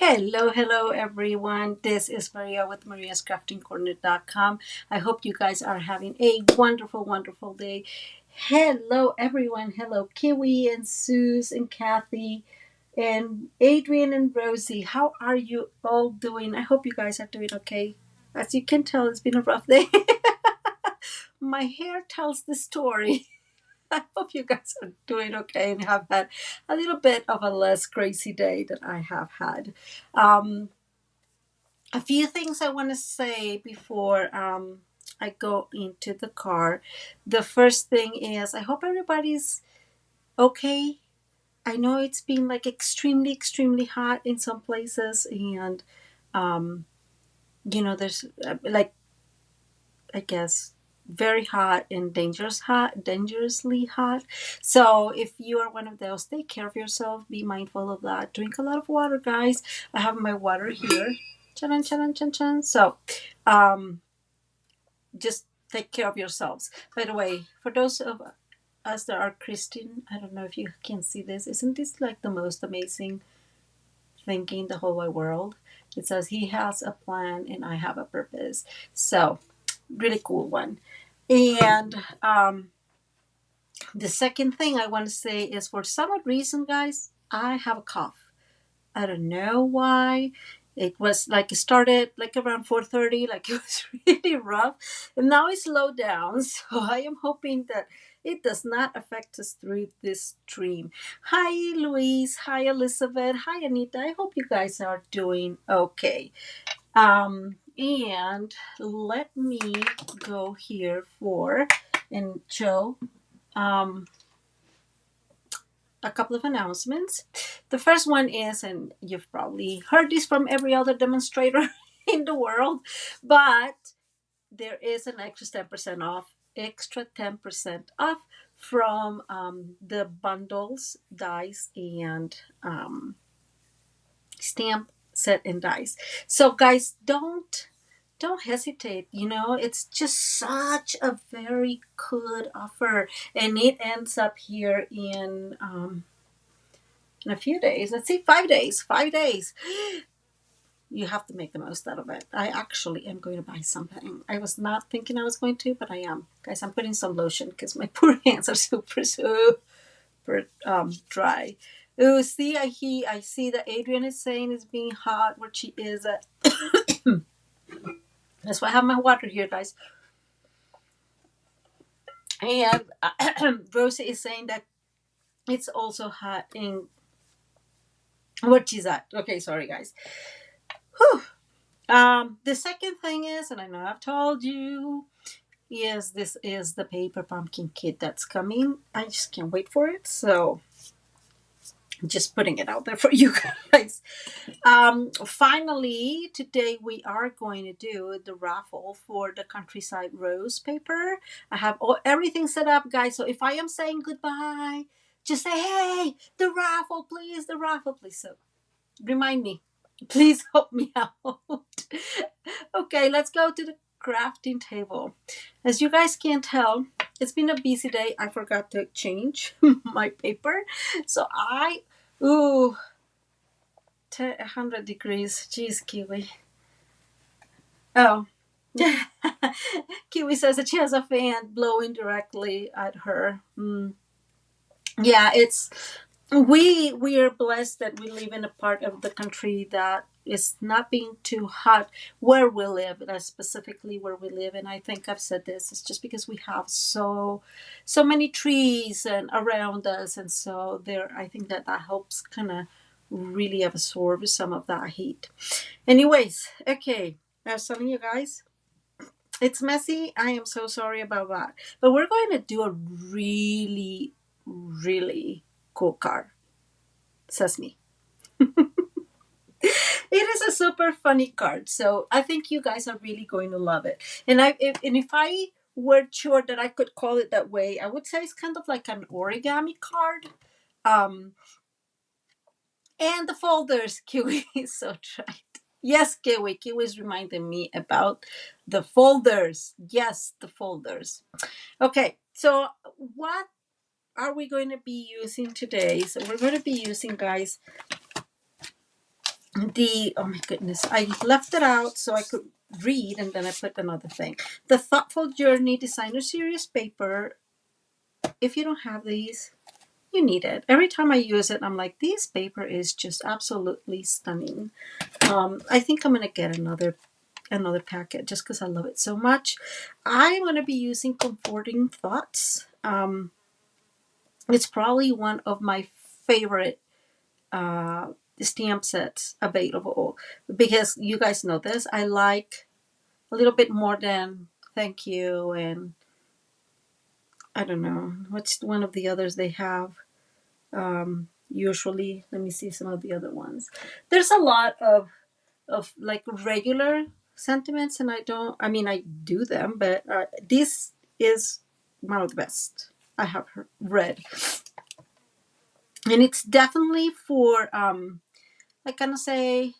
Hello, hello everyone. This is Maria with mariascraftingcorner.com. I hope you guys are having a wonderful, wonderful day. Hello everyone. Hello Kiwi and Suze and Kathy and Adrian and Rosie. How are you all doing? I hope you guys are doing okay. As you can tell, it's been a rough day. My hair tells the story. I hope you guys are doing okay and have had a little bit of a less crazy day that I have had. Um, a few things I want to say before I go into the car. The first thing is I hope everybody's okay. I know it's been like extremely, extremely hot in some places, and um, there's like I guess very hot and dangerously hot. So if you are one of those, take care of yourself. Be mindful of that. Drink a lot of water, guys. I have my water here. Chan chan chan chan. So, um, just take care of yourselves. By the way, for those of us that are Christian, I don't know if you can see this. Isn't this like the most amazing thing in the whole wide world? It says He has a plan and I have a purpose. So, really cool one. And the second thing I want to say is for some odd reason, guys, I have a cough. I don't know why. It was like it started like around 4:30, like it was really rough. And now it slowed down. So I am hoping that it does not affect us through this stream. Hi, Louise. Hi, Elizabeth. Hi, Anita. I hope you guys are doing okay. And let me go here for and Joe. Um, a couple of announcements. The first one is, and you've probably heard this from every other demonstrator in the world, but there is an extra 10% off from the bundles, dies, and stamp set and dies. So guys, don't hesitate. It's just such a very good offer, and it ends up here in a few days. Let's see, 5 days. 5 days. You have to make the most out of it. I actually am going to buy something. I was not thinking I was going to, but I am. Guys, I'm putting some lotion because my poor hands are super, super dry. Oh, see, I see that Adrian is saying it's being hot where she is at. That's why I have my water here, guys. And Rosie is saying that it's also hot in where she's at. Okay, sorry, guys. Whew. The second thing is, and I know I've told you, yes, this is the paper pumpkin kit that's coming. I just can't wait for it. So just putting it out there for you guys. Finally, today we are going to do the raffle for the Countryside Rose paper. I have everything set up, guys. So if I am saying goodbye, just say, hey, the raffle, please, the raffle, please. So remind me. Please help me out. Okay, let's go to the crafting table. As you guys can tell, it's been a busy day. I forgot to change my paper. So ooh, 100 degrees. Jeez, Kiwi. Oh. Kiwi says that she has a fan blowing directly at her. Yeah, we are blessed that we live in a part of the country that is not being too hot where we live, specifically where we live. And I think I've said this, it's just because we have so many trees and around us, and so there I think that helps kind of really absorb some of that heat. Anyways, okay, I was telling you guys, it's messy. I am so sorry about that, but we're going to do a really, really cool card. Sesame. It is a super funny card, so I think you guys are really going to love it. And if I were sure that I could call it that way, I would say it's kind of like an origami card. Um, and the folders, Kiwi is so right. Yes, Kiwi. Kiwi is reminding me about the folders. Yes, the folders. Okay, so what are we going to be using today? So we're going to be using, guys, the, oh my goodness, I left it out so I could read, and then I put another thing. The Thoughtful Journey Designer Series paper. If you don't have these, you need it. Every time I use it, I'm like, this paper is just absolutely stunning. I think I'm gonna get another packet just because I love it so much. I'm gonna be using Comforting Thoughts. It's probably one of my favorite uh, stamp sets available, because you guys know this. I like a little bit more than thank you, and I don't know what's one of the others they have. Usually, let me see some of the other ones. There's a lot of like regular sentiments, and I don't. I mean, I do them, but this is one of the best I have read, and it's definitely for like kind of say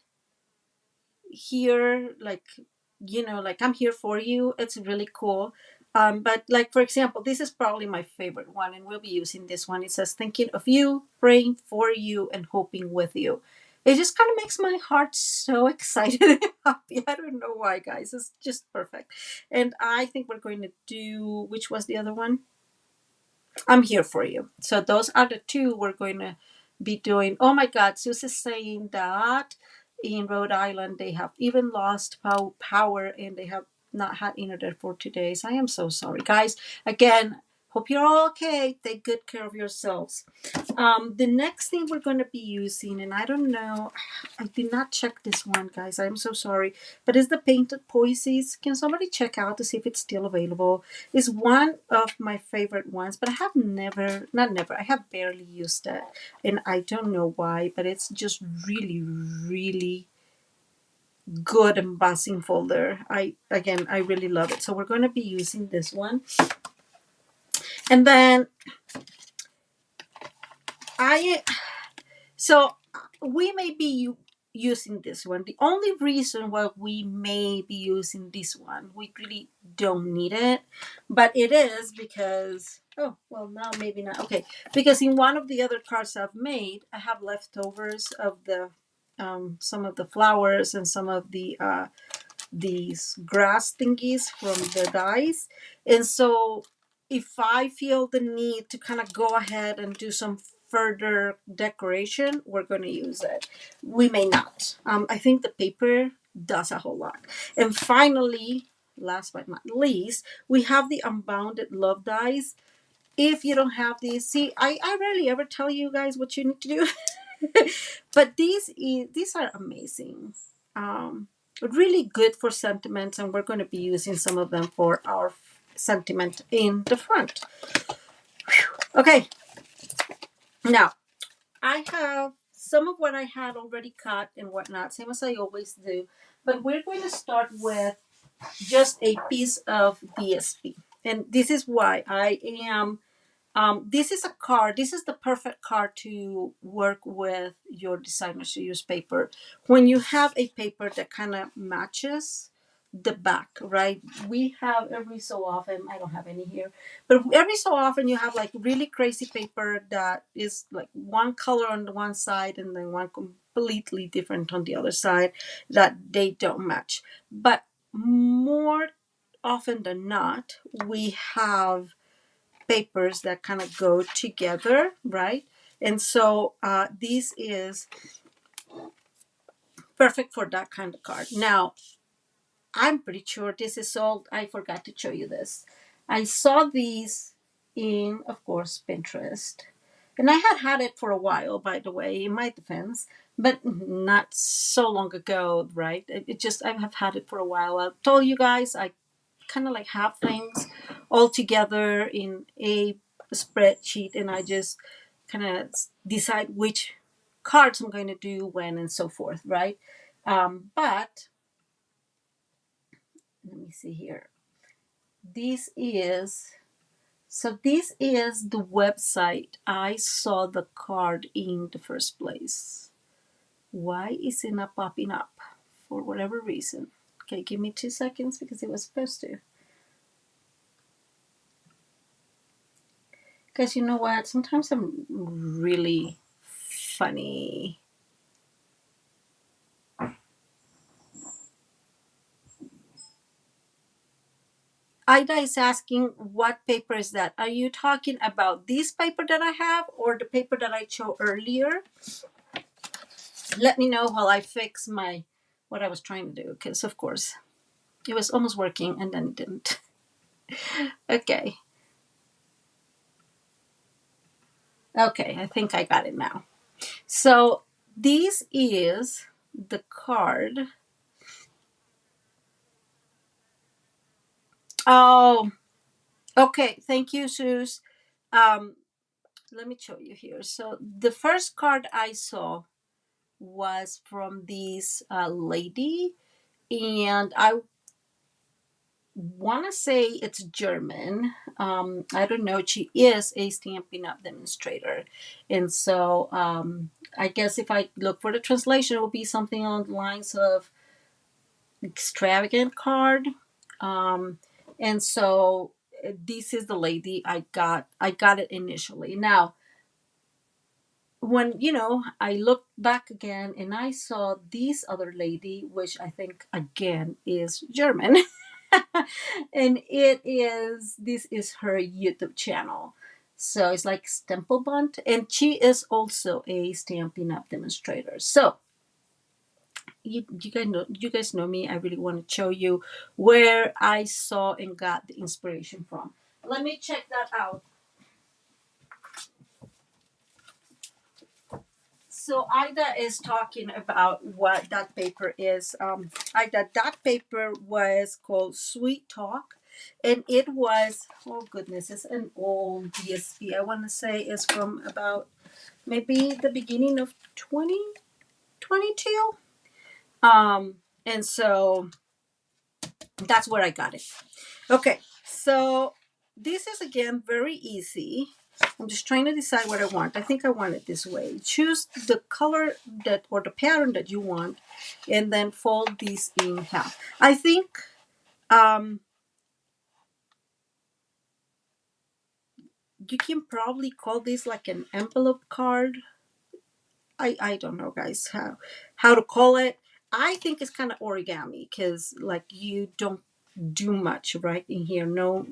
here, like, like I'm here for you. It's really cool. But like, for example, this is probably my favorite one, and we'll be using this one. It says, thinking of you, praying for you, and hoping with you. It just kind of makes my heart so excited and happy. I don't know why, guys. It's just perfect. And I think we're going to do, which was the other one? I'm here for you. So those are the two we're going to be doing. Oh my God, Susan's saying that in Rhode Island they have even lost power, and they have not had internet for 2 days. I am so sorry, guys. Again, hope you're all okay. Take good care of yourselves. The next thing we're going to be using, and I don't know, I did not check this one, guys. I'm so sorry, but it's the Painted Posies. Can somebody check out to see if it's still available? It's one of my favorite ones, but I have never, not never, I have barely used it, and I don't know why, but it's just really, really good embossing folder. I really love it. So we're going to be using this one, and then I So we may be using this one. The only reason why we may be using this one, we really don't need it, but it is because, oh, well, now maybe not. Okay, because in one of the other cards I've made, I have leftovers of the some of the flowers and some of the these grass thingies from the dies. And so if I feel the need to kind of go ahead and do some further decoration, we're going to use it. We may not. I think the paper does a whole lot. And finally, last but not least, we have the unbounded love dies. If you don't have these, see, I rarely ever tell you guys what you need to do. But these are amazing. Really good for sentiments, and we're going to be using some of them for our sentiment in the front. Okay, now I have some of what I had already cut and whatnot, same as I always do, but we're going to start with just a piece of DSP. And this is why I am this is a card. This is the perfect card to work with your designer series paper. When you have a paper that kind of matches the back, right? We have every so often, I don't have any here, but every so often you have like really crazy paper that is like one color on the one side and then one completely different on the other side, that they don't match. But more often than not, we have papers that kind of go together, right? And so this is perfect for that kind of card. Now, I'm pretty sure this is sold. I forgot to show you this. I saw these in, of course, Pinterest. And I had it for a while, by the way, in my defense, but not so long ago, right? It just, I have had it for a while. I told you guys, I kind of like have things all together in a spreadsheet, and I just kind of decide which cards I'm going to do when and so forth, right? But let me see here. This is this is the website I saw the card in the first place. Why is it not popping up for whatever reason? Okay, give me 2 seconds because it was supposed to. Because you know what? Sometimes I'm really funny. Ida is asking, what paper is that? Are you talking about this paper that I have or the paper that I showed earlier? Let me know while I fix what I was trying to do, because of course it was almost working and then it didn't. Okay. Okay, I think I got it now. So this is the card. Oh, okay. Thank you, Suze. Um, let me show you here. So the first card I saw was from this lady, and I want to say it's German. I don't know. She is a Stampin' Up! Demonstrator. And so I guess if I look for the translation, it will be something along the lines of extravagant card. Um, and so this is the lady I got it initially. Now, when I looked back again and I saw this other lady, which I think again is German. And this is her YouTube channel. So it's like Stempelbund, and she is also a Stampin' Up! Demonstrator. So you guys know me. I really want to show you where I saw and got the inspiration from. Let me check that out. So Ida is talking about what that paper is. Ida, that paper was called Sweet Talk, and it was, oh goodness, it's an old DSP. I want to say it's from about maybe the beginning of 2022. And so that's where I got it. Okay, so this is again very easy. I'm just trying to decide what I want. I think I want it this way. Choose the color that or the pattern that you want, and then fold these in half. I think um, you can probably call this like an envelope card. I don't know, guys, how to call it. I think it's kind of origami because like you don't do much right in here. No,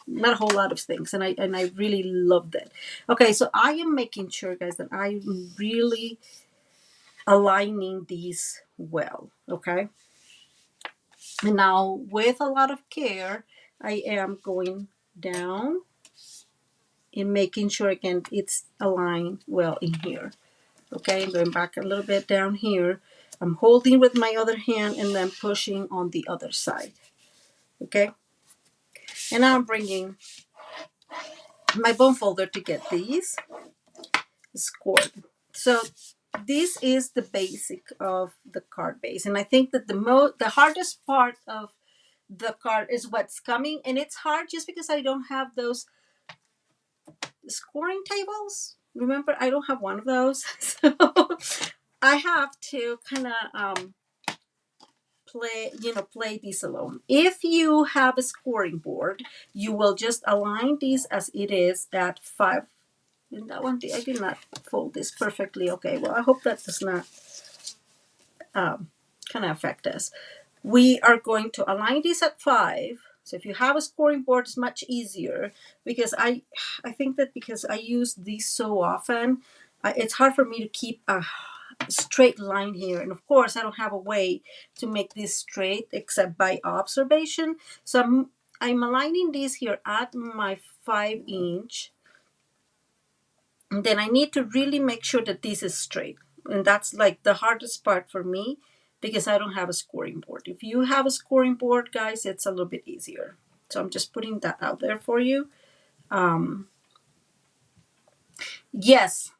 not a whole lot of things, and I really loved it. Okay, so I am making sure, guys, that I'm really aligning these well. Okay, and now with a lot of care, I am going down and making sure again it's aligned well in here. Okay, going back a little bit down here. I'm holding with my other hand and then pushing on the other side. Okay, and now I'm bringing my bone folder to get these scored. So this is the basic of the card base, and I think that the hardest part of the card is what's coming, and it's hard just because I don't have those scoring tables. Remember, I don't have one of those, so I have to kind of play these alone. If you have a scoring board, you will just align these as it is at 5. And that one, I did not fold this perfectly. Okay, well, I hope that does not kind of affect us. We are going to align this at 5. So if you have a scoring board, it's much easier because I think that because I use these so often, it's hard for me to keep a straight line here. And of course, I don't have a way to make this straight except by observation. So I'm aligning these here at my 5-inch. And then I need to really make sure that this is straight. And that's like the hardest part for me because I don't have a scoring board. If you have a scoring board, guys, it's a little bit easier. So I'm just putting that out there for you. Yes,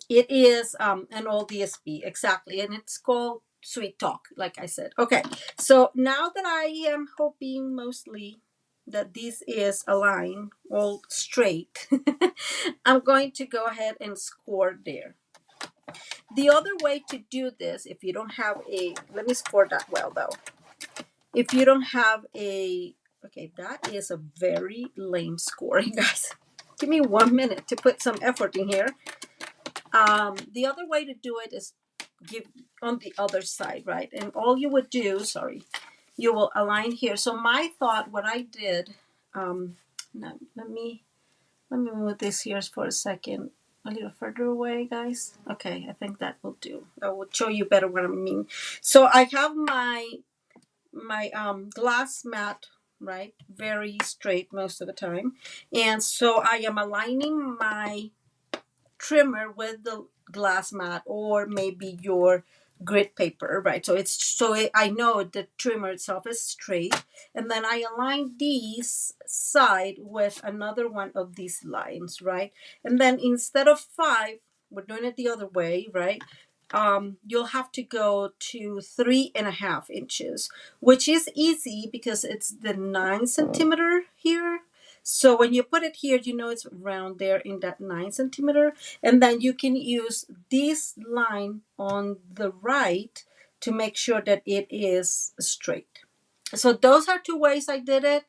it is an old DSP, exactly. And it's called Sweet Talk, like I said. Okay, so now that I am hoping mostly that this is aligned all straight, I'm going to go ahead and score there. The other way to do this, if you don't have let me score that well though. If you don't have okay, that is a very lame scoring, guys. Give me 1 minute to put some effort in here. The other way to do it is give on the other side, right? And all you would do, sorry, you will align here. So my thought, what I did, now let me move this here for a second, a little further away, guys. Okay, I think that will do. I will show you better what I mean. So I have my glass mat, right, very straight most of the time, and so I am aligning my trimmer with the glass mat or maybe your grit paper, right? I know the trimmer itself is straight, and then I align these side with another one of these lines, right? And then instead of 5, we're doing it the other way, right? You'll have to go to 3.5 inches, which is easy because it's the 9 centimeter here. So when you put it here, you know it's around there in that 9 centimeter. And then you can use this line on the right to make sure that it is straight. So those are 2 ways I did it.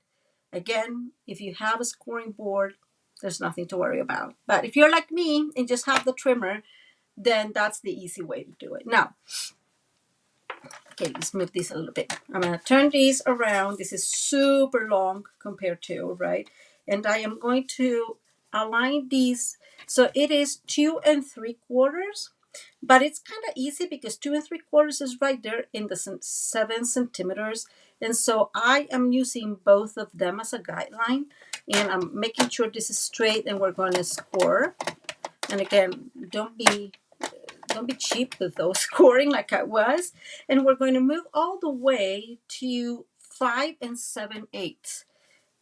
Again, if you have a scoring board, there's nothing to worry about. But if you're like me and just have the trimmer, then that's the easy way to do it. Now, okay, let's move this a little bit. I'm going to turn these around. This is super long compared to, right? And I am going to align these. So it is 2 3/4, but it's kind of easy because 2 3/4 is right there in the 7 centimeters. And so I am using both of them as a guideline, and I'm making sure this is straight, and we're going to score. And again, don't be cheap with those scoring like I was. And we're going to move all the way to 5 7/8.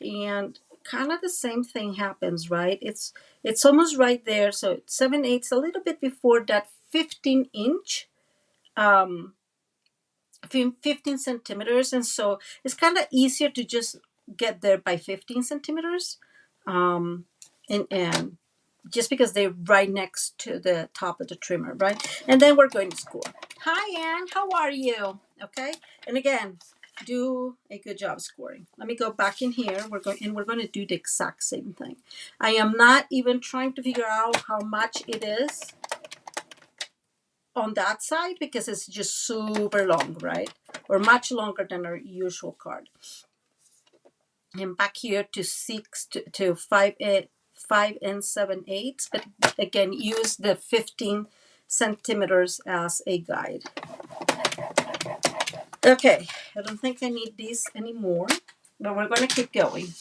And kind of the same thing happens, right? It's almost right there. So 7/8, a little bit before that 15-inch, 15 centimeters. And so it's kind of easier to just get there by 15 centimeters. And just because they're right next to the top of the trimmer, right? And then we're going to score. Hi, Anne. How are you? Okay. And again, do a good job scoring. Let me go back in here. We're going to do the exact same thing. I am not even trying to figure out how much it is on that side because it's just super long, right? Or much longer than our usual card. And back here to 5 7/8, but again, use the 15 centimeters as a guide. Okay, I don't think I need these anymore, but we're going to keep going.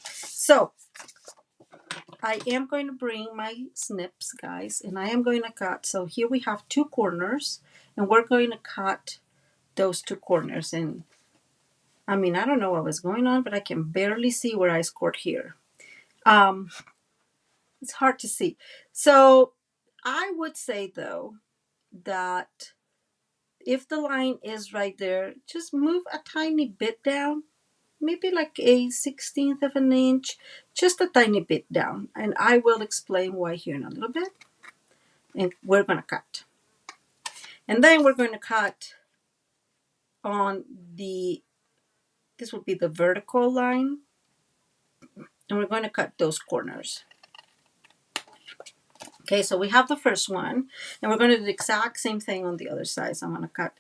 So I am going to bring my snips, guys, and I am going to cut. So here we have 2 corners, and we're going to cut those 2 corners. And I mean, I don't know what was going on, but I can barely see where I scored here. It's hard to see. So I would say, though, that if the line is right there, just move a tiny bit down, maybe like a 16th of an inch, just a tiny bit down. And I will explain why here in a little bit. And we're going to cut. And then we're going to cut on this will be the vertical line. And we're going to cut those corners. Okay, so we have the first one, and we're going to do the exact same thing on the other side. So I'm going to cut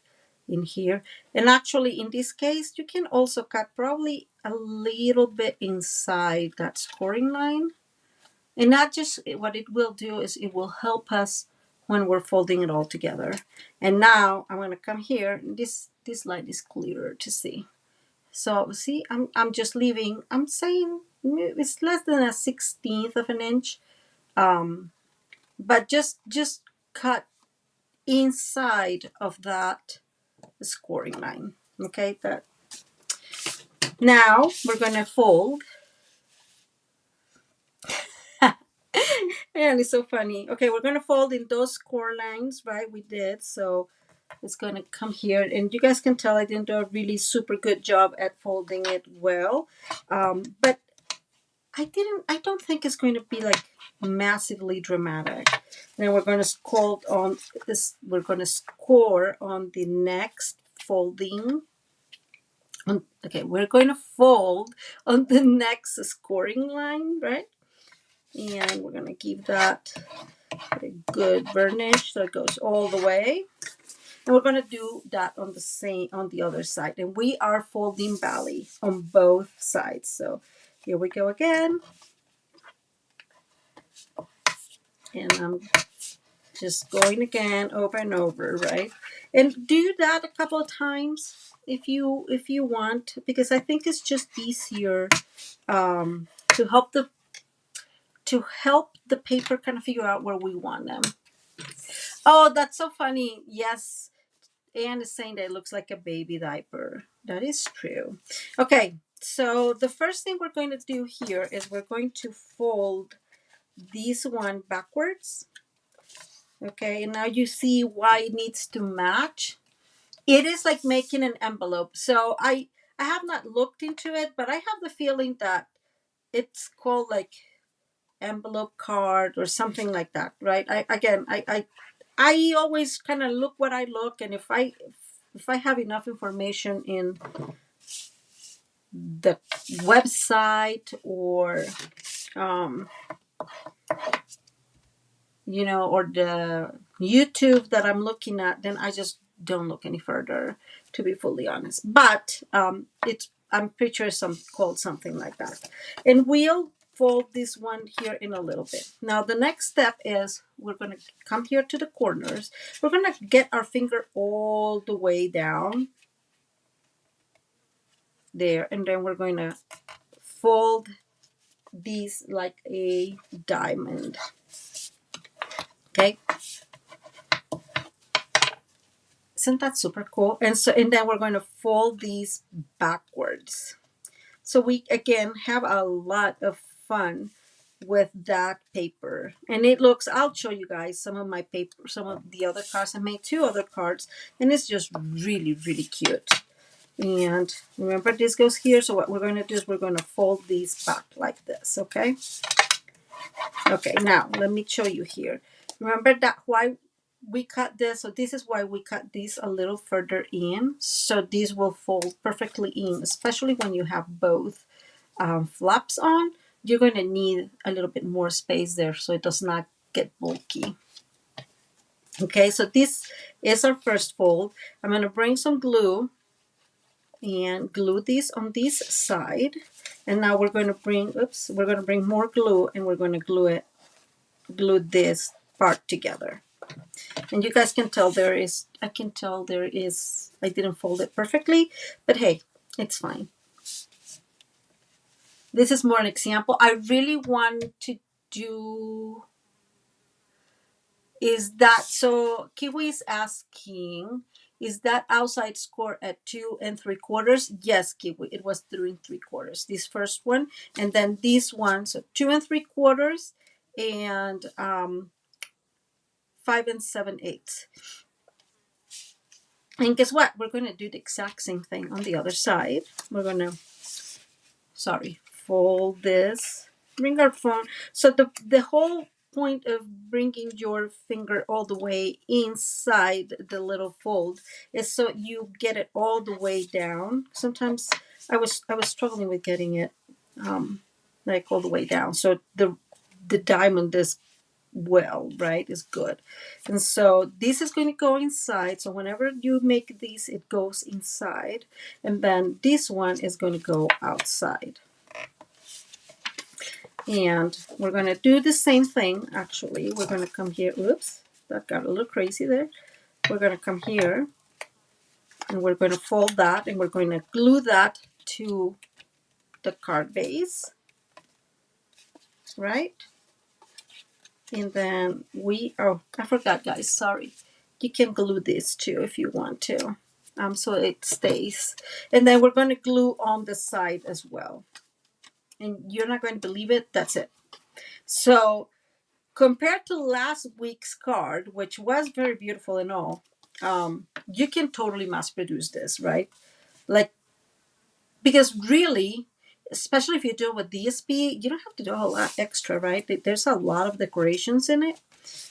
in here. And actually, in this case, you can also cut probably a little bit inside that scoring line. And not just, what it will do is it will help us when we're folding it all together. And now I'm going to come here. This line is clearer to see. So see, I'm just leaving, I'm saying it's less than a 16th of an inch. But just cut inside of that scoring line. Okay, that. Now we're gonna fold. And it's so funny. Okay, we're gonna fold in those score lines, right? We did. So it's gonna come here, and you guys can tell I didn't do a really super good job at folding it well. But I don't think it's going to be like massively dramatic. Then we're going to score on this. We're going to score on the next folding. Okay, we're going to fold on the next scoring line, right? And we're going to give that a good burnish so it goes all the way. And we're going to do that on the other side. And we are folding belly on both sides. So here we go again. And I'm just going again over and over, right? And do that a couple of times if you want, because I think it's just easier to help the paper kind of figure out where we want them. Oh, that's so funny. Yes, Anne is saying that it looks like a baby diaper. That is true. Okay, so the first thing we're going to do here is we're going to fold this one backwards. Okay, and now you see why it needs to match. It is like making an envelope. So I have not looked into it, but I have the feeling that it's called like envelope card or something like that, right? I always kind of look what I look, and if I have enough information in the website or or the YouTube that I'm looking at, then I just don't look any further, to be fully honest. But I'm pretty sure called something like that. And we'll fold this one here in a little bit. Now the next step is we're going to come here to the corners. We're going to get our finger all the way down there, and then we're going to fold these like a diamond. Okay. Isn't that super cool? And then we're going to fold these backwards. So we again have a lot of fun with that paper. And it looks, I'll show you guys some of my paper, some of the other cards. I made 2 other cards, and it's just really, really cute. And remember, this goes here. So what we're going to do is we're going to fold these back like this, okay? Okay, now let me show you here. Remember that why we cut this? So this is why we cut this a little further in. So these will fold perfectly in, especially when you have both flaps on. You're going to need a little bit more space there so it does not get bulky. Okay, so this is our first fold. I'm going to bring some glue and glue this on this side. And now we're going to bring, more glue, and we're going to glue this part together. And you guys can tell I didn't fold it perfectly, but hey, it's fine. This is more an example. I really want to do so Kiwi is asking, is that outside score at 2 3/4? Yes, Kiwi, it was 3 3/4. This first one, and then this one, so 2 3/4 and 5 7/8. And guess what? We're going to do the exact same thing on the other side. We're going to, fold this, bring our phone. So the whole point of bringing your finger all the way inside the little fold is so you get it all the way down. Sometimes I was struggling with getting it like all the way down. So the diamond is is good. And so this is going to go inside. So whenever you make these, it goes inside. And then this one is going to go outside. And we're going to do the same thing. Actually, we're going to come here. Oops, that got a little crazy there. We're going to come here and we're going to fold that, and we're going to glue that to the card base, right? And then I forgot, guys, sorry. You can glue this too if you want to, so it stays. And then we're going to glue on the side as well. And you're not going to believe it, that's it. So compared to last week's card, which was very beautiful and all, you can totally mass produce this, right? Like, because really, especially if you do it with DSP, you don't have to do a whole lot extra, right? There's a lot of decorations in it.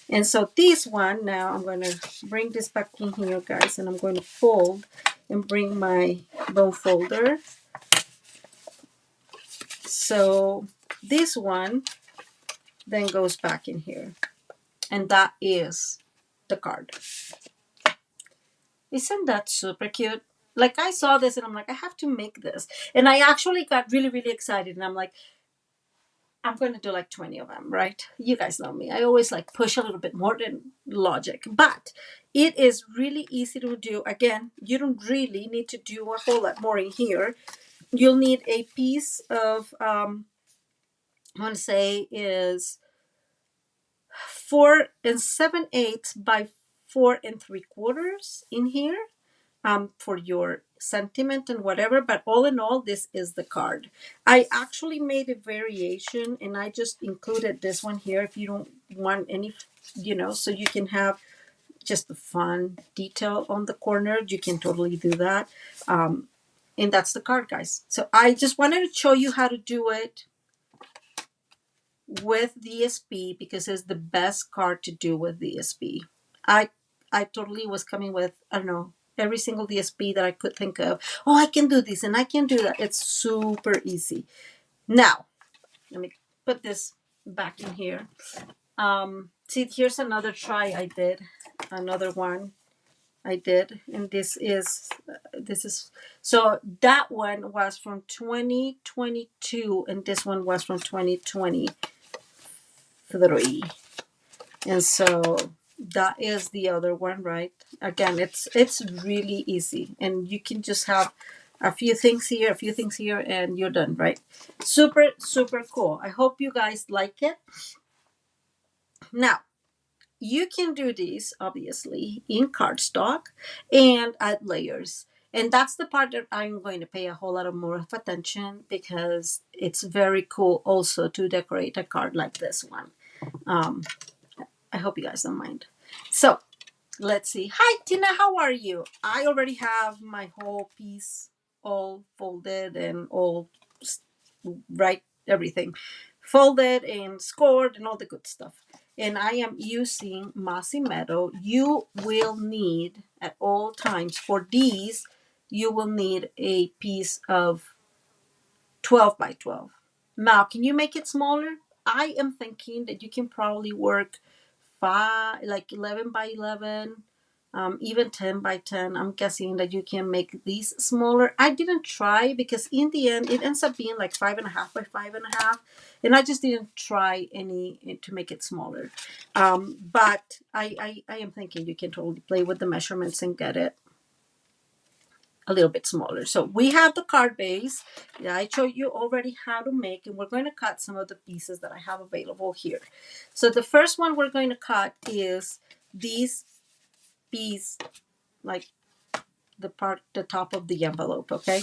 And so this one, now I'm going to bring this back in here, guys, and I'm going to fold and bring my bone folder. So this one then goes back in here. And that is the card. Isn't that super cute? Like I saw this and I'm like, I have to make this. And I actually got really, really excited. And I'm like, I'm going to do like 20 of them, right? You guys know me. I always like push a little bit more than logic. But it is really easy to do. Again, you don't really need to do a whole lot more in here. You'll need a piece of, I want to say is 4 7/8 by 4 3/4 in here, for your sentiment and whatever. But all in all, this is the card. I actually made a variation and I just included this one here if you don't want any, so you can have just the fun detail on the corner. You can totally do that. And that's the card, guys. So I just wanted to show you how to do it with DSP because it's the best card to do with DSP. I I totally was coming with, I don't know, every single DSP that I could think of. Oh, I can do this and I can do that. It's super easy. Now, let me put this back in here. See, here's another try I did. Another one I did, and this is so that one was from 2022 and this one was from 2023. And so that is the other one, right? Again, it's really easy, and you can just have a few things here, a few things here, and you're done, right? Super, super cool. I hope you guys like it. Now, you can do these obviously in cardstock and add layers. And that's the part that I'm going to pay a whole lot of more of attention because it's very cool also to decorate a card like this one. Um, I hope you guys don't mind. So let's see. Hi, Tina. How are you? I already have my whole piece all folded and all right, everything folded and scored and all the good stuff. And I am using mossy meadow. You will need at all times for these, you will need a piece of 12 by 12. Now, can you make it smaller? I am thinking that you can probably work like 11 by 11, even 10 by 10. I'm guessing that you can make these smaller. I didn't try because in the end it ends up being like 5.5 by 5.5, and I just didn't try any to make it smaller. But I am thinking you can totally play with the measurements and get it a little bit smaller. So we have the card base that I showed you already how to make, and we're going to cut some of the pieces that I have available here. So the first one we're going to cut is these piece, like the top of the envelope, okay?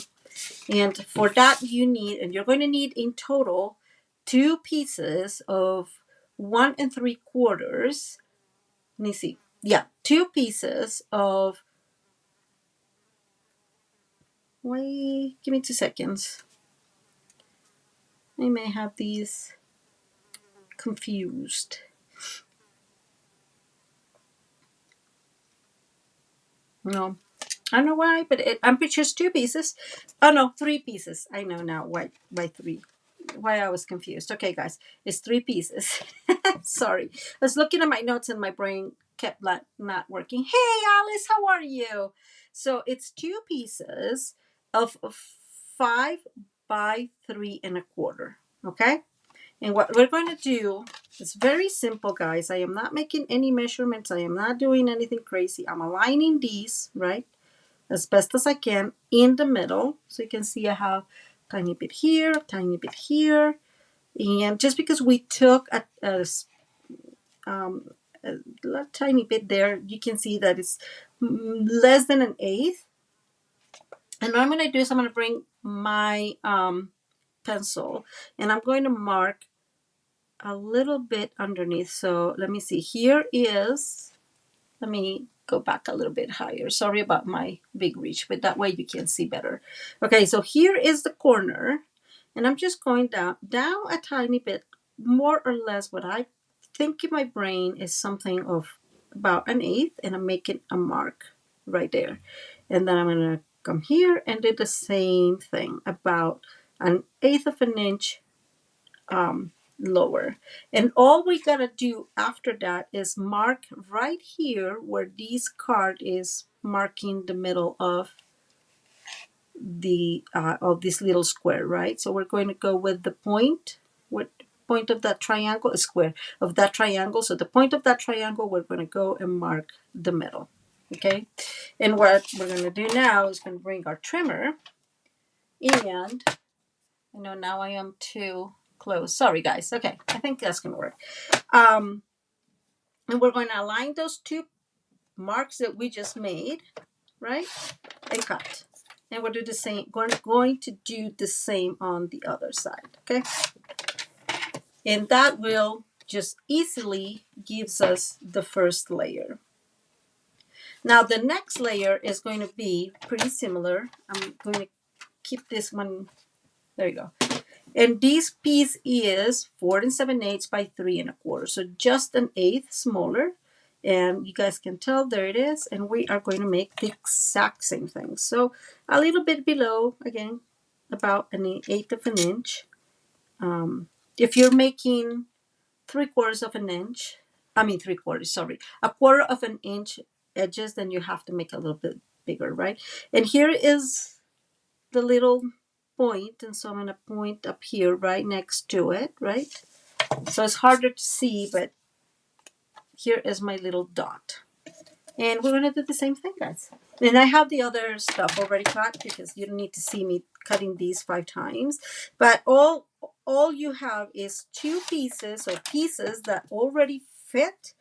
And for that you need, and you're going to need in total 2 pieces of 1 3/4. Let me see. Yeah, 2 pieces of, wait, give me 2 seconds. I may have these confused. No, I don't know why, but I'm pretty sure it's 2 pieces. Oh no, 3 pieces. I know now why 3. Why I was confused. Okay, guys, it's 3 pieces. Sorry, I was looking at my notes and my brain kept not working. Hey, Alice, how are you? So it's 2 pieces of 5 by 3 1/4. Okay. And what we're going to do is very simple, guys. I am not making any measurements. I am not doing anything crazy. I'm aligning these, right, as best as I can in the middle. So you can see I have a tiny bit here, tiny bit here. And just because we took a tiny bit there, you can see that it's less than 1/8. And what I'm going to do is I'm going to bring my pencil and I'm going to mark a little bit underneath. So let me see. Here is, let me go back a little bit higher. Sorry about my big reach, but that way you can see better. Okay, so here is the corner, and I'm just going down a tiny bit, more or less what I think in my brain is something of about 1/8, and I'm making a mark right there. And then I'm going to come here and do the same thing, about 1/8 of an inch lower. And all we gotta do after that is mark right here where this card is marking the middle of this little square, right? So we're going to go with the point. What point of that triangle? A square of that triangle. So the point of that triangle, we're going to go and mark the middle. Okay. And what we're going to do now is going to bring our trimmer, and I know now I am too close. Sorry, guys. Okay, I think that's going to work. And we're going to align those two marks that we just made, right? And cut. And we'll do the same. Going to do the same on the other side. Okay. And that will just easily gives us the first layer. Now the next layer is going to be pretty similar. I'm going to keep this one. There you go. And this piece is 4 7/8 by 3 1/4. So just an eighth smaller. And you guys can tell, there it is. And we are going to make the exact same thing. So a little bit below, again, about an eighth of an inch. If you're making 3/4 of an inch, I mean 3/4, sorry, 1/4 of an inch edges, then you have to make a little bit bigger, right? And here is the little point, and so I'm going to point up here right next to it, right? So it's harder to see, but here is my little dot. And we're going to do the same thing, guys. And I have the other stuff already cut because you don't need to see me cutting these 5 times. But all you have is 2 pieces or pieces that already fit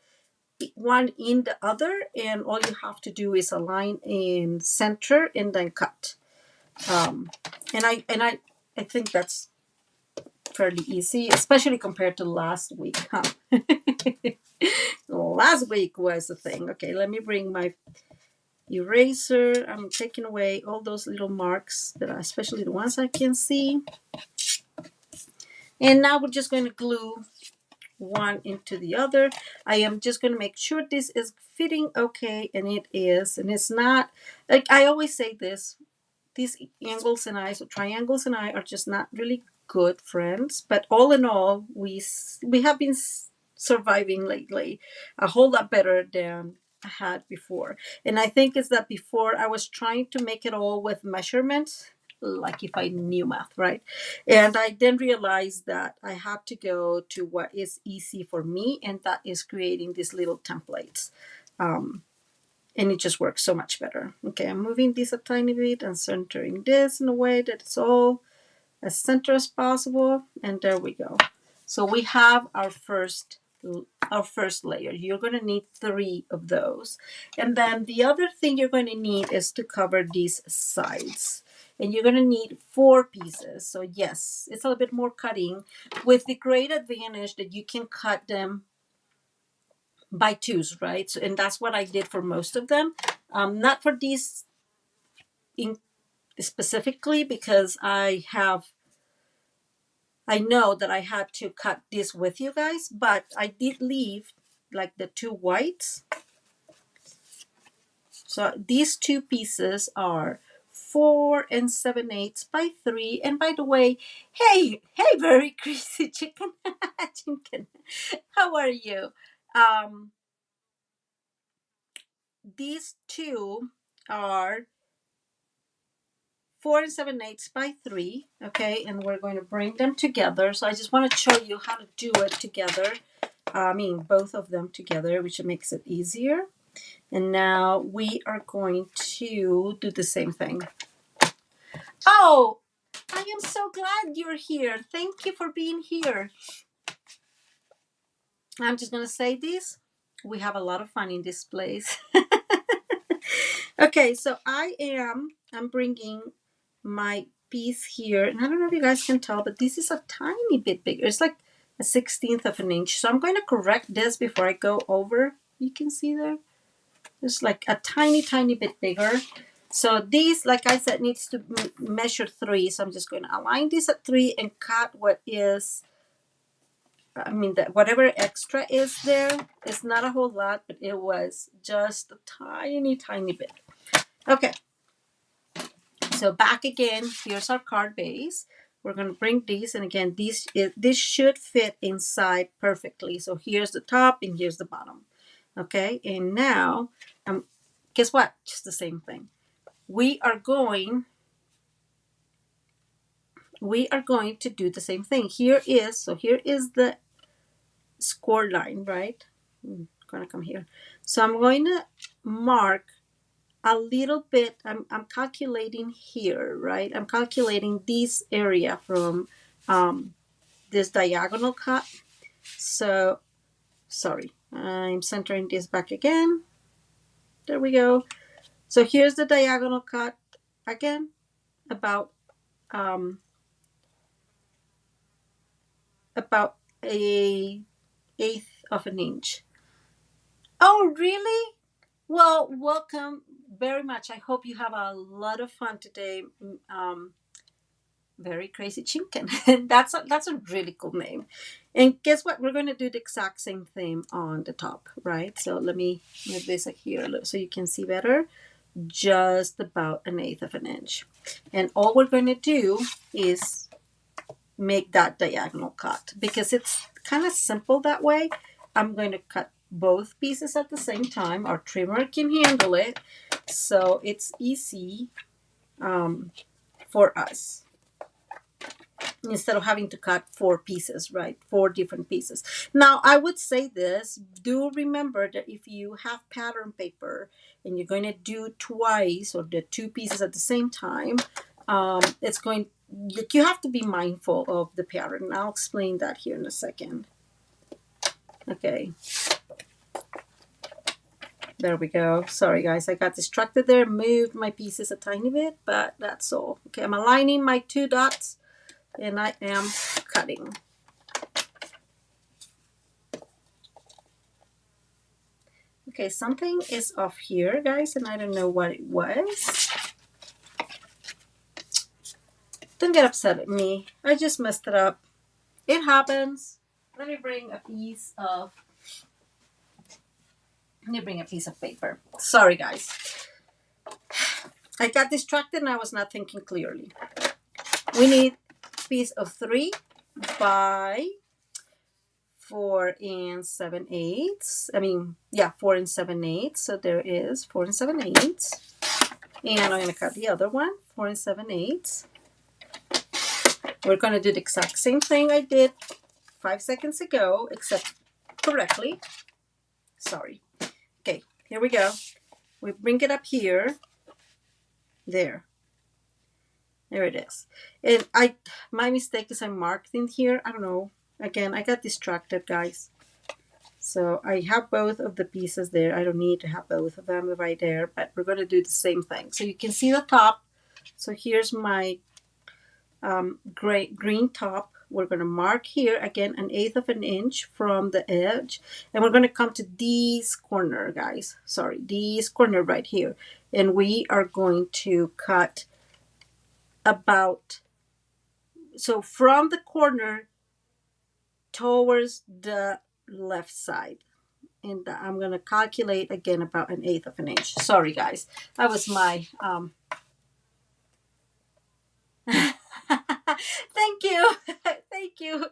one in the other, and all you have to do is align in center and then cut. And I think that's fairly easy, especially compared to last week, huh? Last week was the thing. Okay, let me bring my eraser. I'm taking away all those little marks that are, especially the ones I can see. And now we're just going to glue one into the other. I am just going to make sure this is fitting okay, and it is. And it's not, like I always say this, these angles and I, so triangles and I are just not really good friends. But all in all, we have been surviving lately a whole lot better than I had before. And I think it's that before I was trying to make it all with measurements, like if I knew math, right? And I then realized that I had to go to what is easy for me, and that is creating these little templates. And it just works so much better. Okay, I'm moving this a tiny bit and centering this in a way that it's all as center as possible. And there we go. So we have our first layer. You're going to need 3 of those. And then the other thing you're going to need is to cover these sides. And you're going to need 4 pieces. So yes, it's a little bit more cutting, with the great advantage that you can cut them by 2s, right? So, and that's what I did for most of them. Not for these specifically, because I know that I had to cut this with you guys, but I did leave like the 2 whites. So these 2 pieces are 4 7/8 by 3. And by the way, hey, very crazy chicken, chicken, how are you? These 2 are 4 7/8 by 3, okay, and we're going to bring them together. So I just want to show you how to do it together. I mean, both of them together, which makes it easier. And now we are going to do the same thing. Oh, I am so glad you're here. Thank you for being here. I'm just going to say this. We have a lot of fun in this place. Okay, so I'm bringing my piece here, and I don't know if you guys can tell, but this is a tiny bit bigger. It's like a 1/16 of an inch. So I'm going to correct this before I go over. You can see there. It's like a tiny bit bigger. So these, like I said, needs to measure 3. So I'm just going to align this at 3 and cut what is, I mean, that whatever extra is there. It's not a whole lot, but it was just a tiny bit. Okay. So back again, here's our card base. we're going to bring these, and again, this should fit inside perfectly. So here's the top and here's the bottom. Okay, and now, guess what? Just the same thing. We are going to do the same thing. Here is the score line, right? I'm gonna come here. So I'm going to mark a little bit. I'm calculating here, right? I'm calculating this area from this diagonal cut. So, sorry, I'm centering this back again. There we go. So here's the diagonal cut again, about a eighth of an inch. Oh, really? Well, welcome very much. I hope you have a lot of fun today. Very crazy chinken. That's a really cool name. And guess what? We're going to do the exact same thing on the top, right? So let me move this here so you can see better. Just about an eighth of an inch. And all we're going to do is make that diagonal cut because it's kind of simple that way. I'm going to cut both pieces at the same time. Our trimmer can handle it, so it's easy for us instead of having to cut four pieces, right? Four different pieces. Now, I would say this, do remember that if you have pattern paper and you're going to do twice or the two pieces at the same time, it's going, you have to be mindful of the pattern. I'll explain that here in a second. Okay. There we go. Sorry, guys. I got distracted there. Moved my pieces a tiny bit, but that's all. Okay, I'm aligning my two dots, and I am cutting. Okay, something is off here, guys, and I don't know what it was. Don't get upset at me. I just messed it up. It happens. Let me bring a piece of paper. Sorry, guys. I got distracted and I was not thinking clearly. We need a piece of 3 by 4 7/8. I mean, yeah, 4 7/8. So there is 4 7/8. And I'm going to cut the other one, 4 7/8. We're going to do the exact same thing I did 5 seconds ago, except correctly. Sorry. Okay, here we go. We bring it up here. There. There it is. And my mistake is I marked in here. I don't know. Again, I got distracted, guys. So I have both of the pieces there. I don't need to have both of them right there, but we're going to do the same thing. So you can see the top. So here's my green top. We're going to mark here again 1/8 of an inch from the edge, and we're going to come to this corner, guys. Sorry, this corner right here, and we are going to cut about, so from the corner towards the left side, and I'm going to calculate again about 1/8 of an inch. Sorry, guys, that was my thank you. Thank you.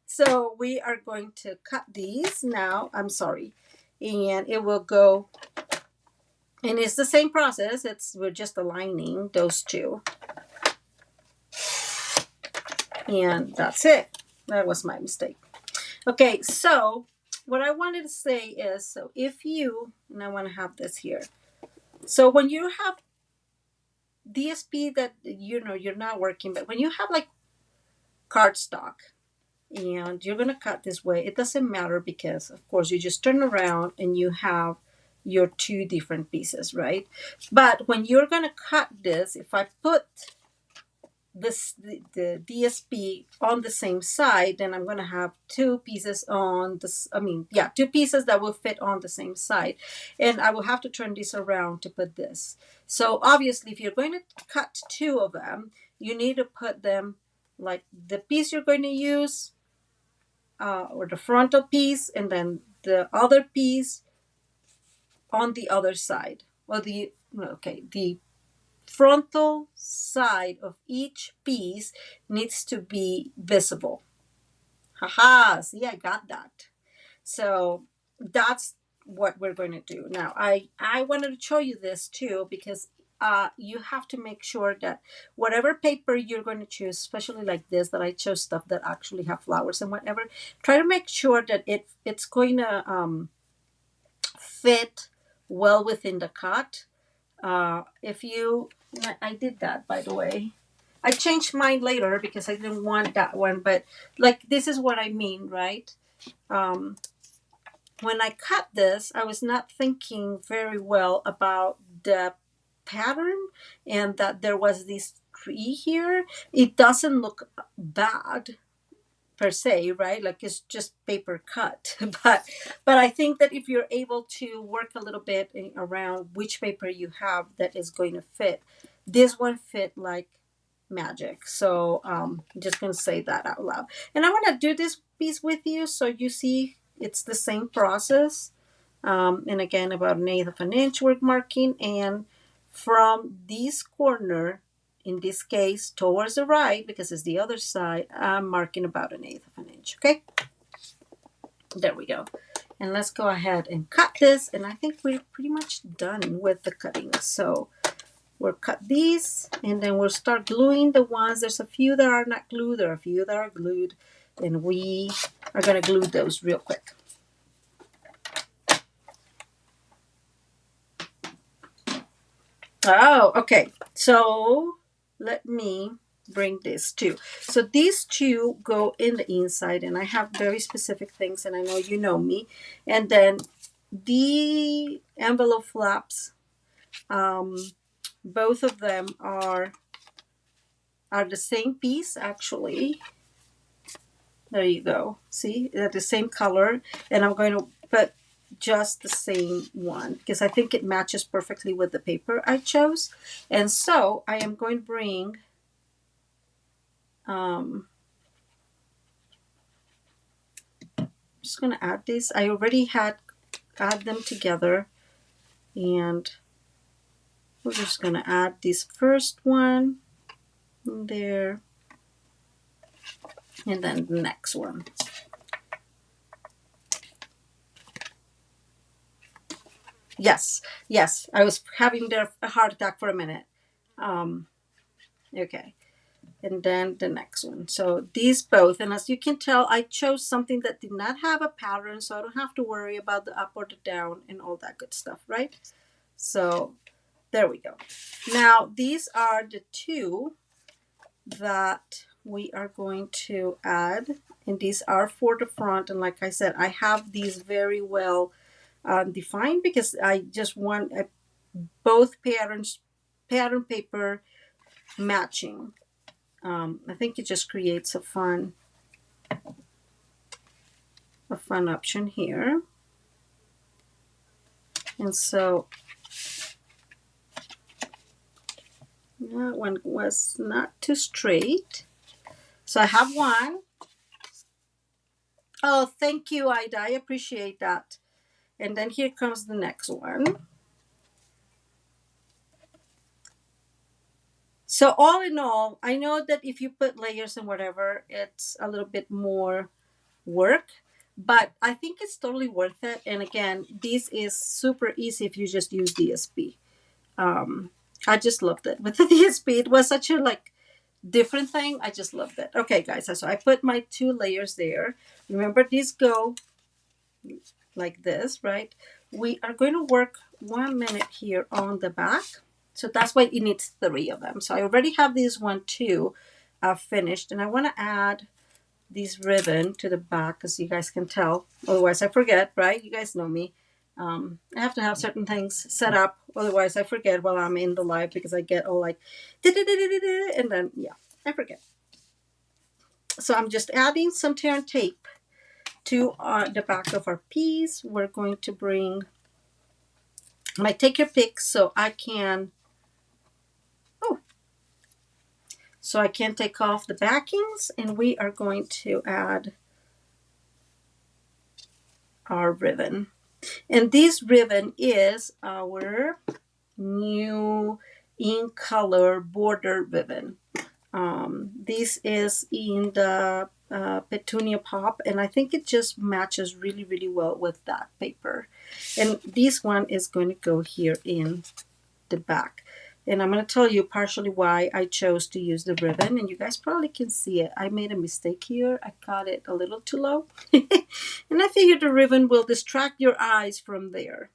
So we are going to cut these now. I'm sorry. And it will go, and it's the same process. We're just aligning those two. And that's it. That was my mistake. Okay, so what I wanted to say is, so if you, and I want to have this here. So when you have DSP that, you're not working, but when you have like cardstock and you're going to cut this way, it doesn't matter because, of course, you just turn around and you have your two different pieces, right? But when you're going to cut this, if I put the DSP on the same side, then I'm going to have two pieces on this. Two pieces that will fit on the same side, and I will have to turn this around to put this. So obviously, if you're going to cut two of them, you need to put them like the piece you're going to use, or the frontal piece, and then the other piece on the other side, or the frontal side of each piece needs to be visible. Haha, see, I got that. So that's what we're going to do. Now, I wanted to show you this too because you have to make sure that whatever paper you're going to choose, especially like this, that I chose stuff that actually have flowers and whatever, try to make sure that it's going to fit well within the cut. If you, I did that, by the way. I changed mine later because I didn't want that one, but like this is what I mean, right? When I cut this, I was not thinking very well about the pattern and that there was this tree here. It doesn't look bad per se, right? Like it's just paper cut. but I think that if you're able to work a little bit around which paper you have that is going to fit, this one fit like magic. So I'm just gonna say that out loud. And I want to do this piece with you so you see it's the same process. And again, about 1/8 of an inch we're marking, and from this corner, in this case towards the right because it's the other side, I'm marking about 1/8 of an inch. Okay, there we go. And let's go ahead and cut this, and I think we're pretty much done with the cutting. So we'll cut these and then we'll start gluing the ones. There's a few that are not glued, there are a few that are glued, and we are going to glue those real quick. Oh, okay. So let me bring this too. So these two go in the inside, and I have very specific things, and I know you know me. And then the envelope flaps, both of them are the same piece actually. There you go. See, they're the same color, and I'm going to put just the same one because I think it matches perfectly with the paper I chose. And so I am going to bring just going to add this. I already had add them together, and we're just going to add this first one in there and then the next one. Yes, I was having a heart attack for a minute. Okay, and then the next one. So these both, and as you can tell, I chose something that did not have a pattern, so I don't have to worry about the up or the down and all that good stuff, right? So there we go. Now these are the two that we are going to add, and these are for the front. And like I said, I have these very well defined because I just want both pattern paper matching. I think it just creates a fun option here. And so that one was not too straight. So I have one. Oh, thank you, Ida. I appreciate that. And then here comes the next one. So all in all, I know that if you put layers and whatever, it's a little bit more work, but I think it's totally worth it. And again, this is super easy if you just use DSP. I just loved it with the DSP. It was such a like different thing. I just loved it. Okay, guys, so I put my 2 layers there. Remember, these go like this, right? We are going to work 1 minute here on the back. So that's why it needs 3 of them. So I already have this one too finished, and I want to add this ribbon to the back, as you guys can tell. Otherwise I forget, right? You guys know me. I have to have certain things set up, otherwise I forget while I'm in the live because I get all like, and then, yeah, I forget. So I'm just adding some tear and tape to the back of our piece. We're going to bring my take your pick so I can, so I can take off the backings, and we are going to add our ribbon. And this ribbon is our new in color border ribbon. This is in the Petunia Pop, and I think it just matches really, really well with that paper. And this one is going to go here in the back. And I'm going to tell you partially why I chose to use the ribbon, and you guys probably can see it. I made a mistake here. I got it a little too low. And I figured the ribbon will distract your eyes from there.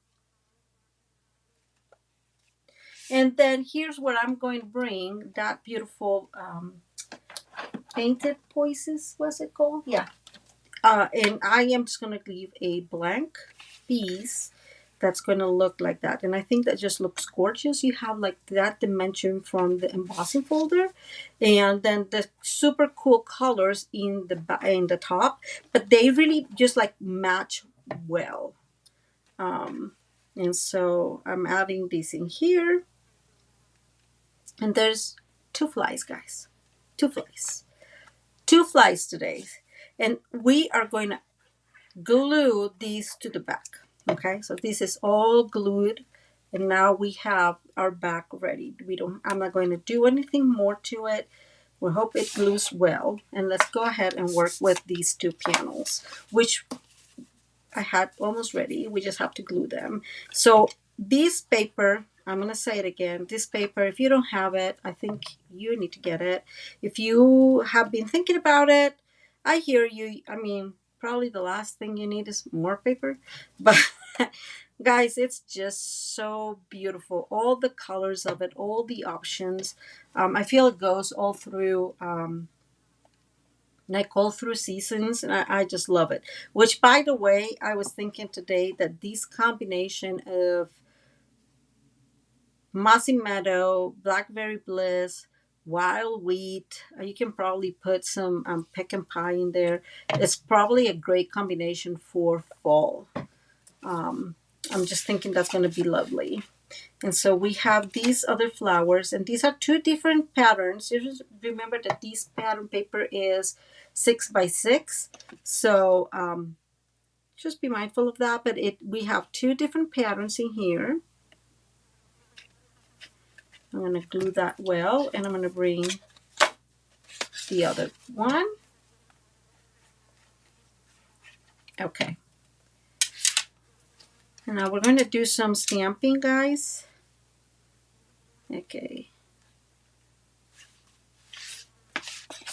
And then here's what I'm going to bring, that beautiful painted pieces, what's it called? Yeah. And I am just going to leave a blank piece that's going to look like that. And I think that just looks gorgeous. You have like that dimension from the embossing folder, and then the super cool colors in the top, but they really just like match well. And so I'm adding this in here. And there's two flies, guys. Two flies. Two flies today. And we are going to glue these to the back. Okay, so this is all glued, and now we have our back ready. I'm not going to do anything more to it. We hope it glues well. And let's go ahead and work with these two panels, which I had almost ready. We just have to glue them. So this paper, I'm going to say it again. This paper, if you don't have it, I think you need to get it. If you have been thinking about it, I hear you. I mean, probably the last thing you need is more paper. But guys, it's just so beautiful. All the colors of it, all the options. I feel it goes all through like all through seasons, and I just love it. Which, by the way, I was thinking today that this combination of Mossy Meadow, Blackberry Bliss, Wild Wheat, you can probably put some pecan pie in there. It's probably a great combination for fall. I'm just thinking that's going to be lovely. And so we have these other flowers, and these are two different patterns. You just remember that this pattern paper is 6x6. So just be mindful of that. But we have two different patterns in here. I'm going to glue that well, and I'm going to bring the other one. Okay. And now we're going to do some stamping, guys. Okay.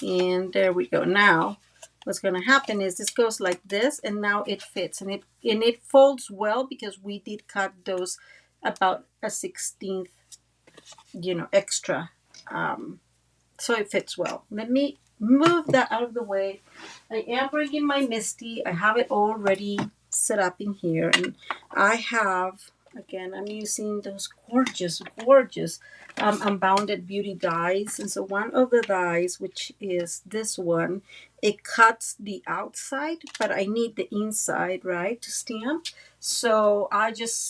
And there we go. Now what's going to happen is this goes like this, and now it fits, and it folds well because we did cut those about a 16th, extra. So it fits well. Let me move that out of the way. I am bringing my Misty. I have it already set up in here, and I have, again, I'm using those gorgeous, gorgeous unbounded beauty dies. And so one of the dies, which is this one, it cuts the outside, but I need the inside, right, to stamp. So I just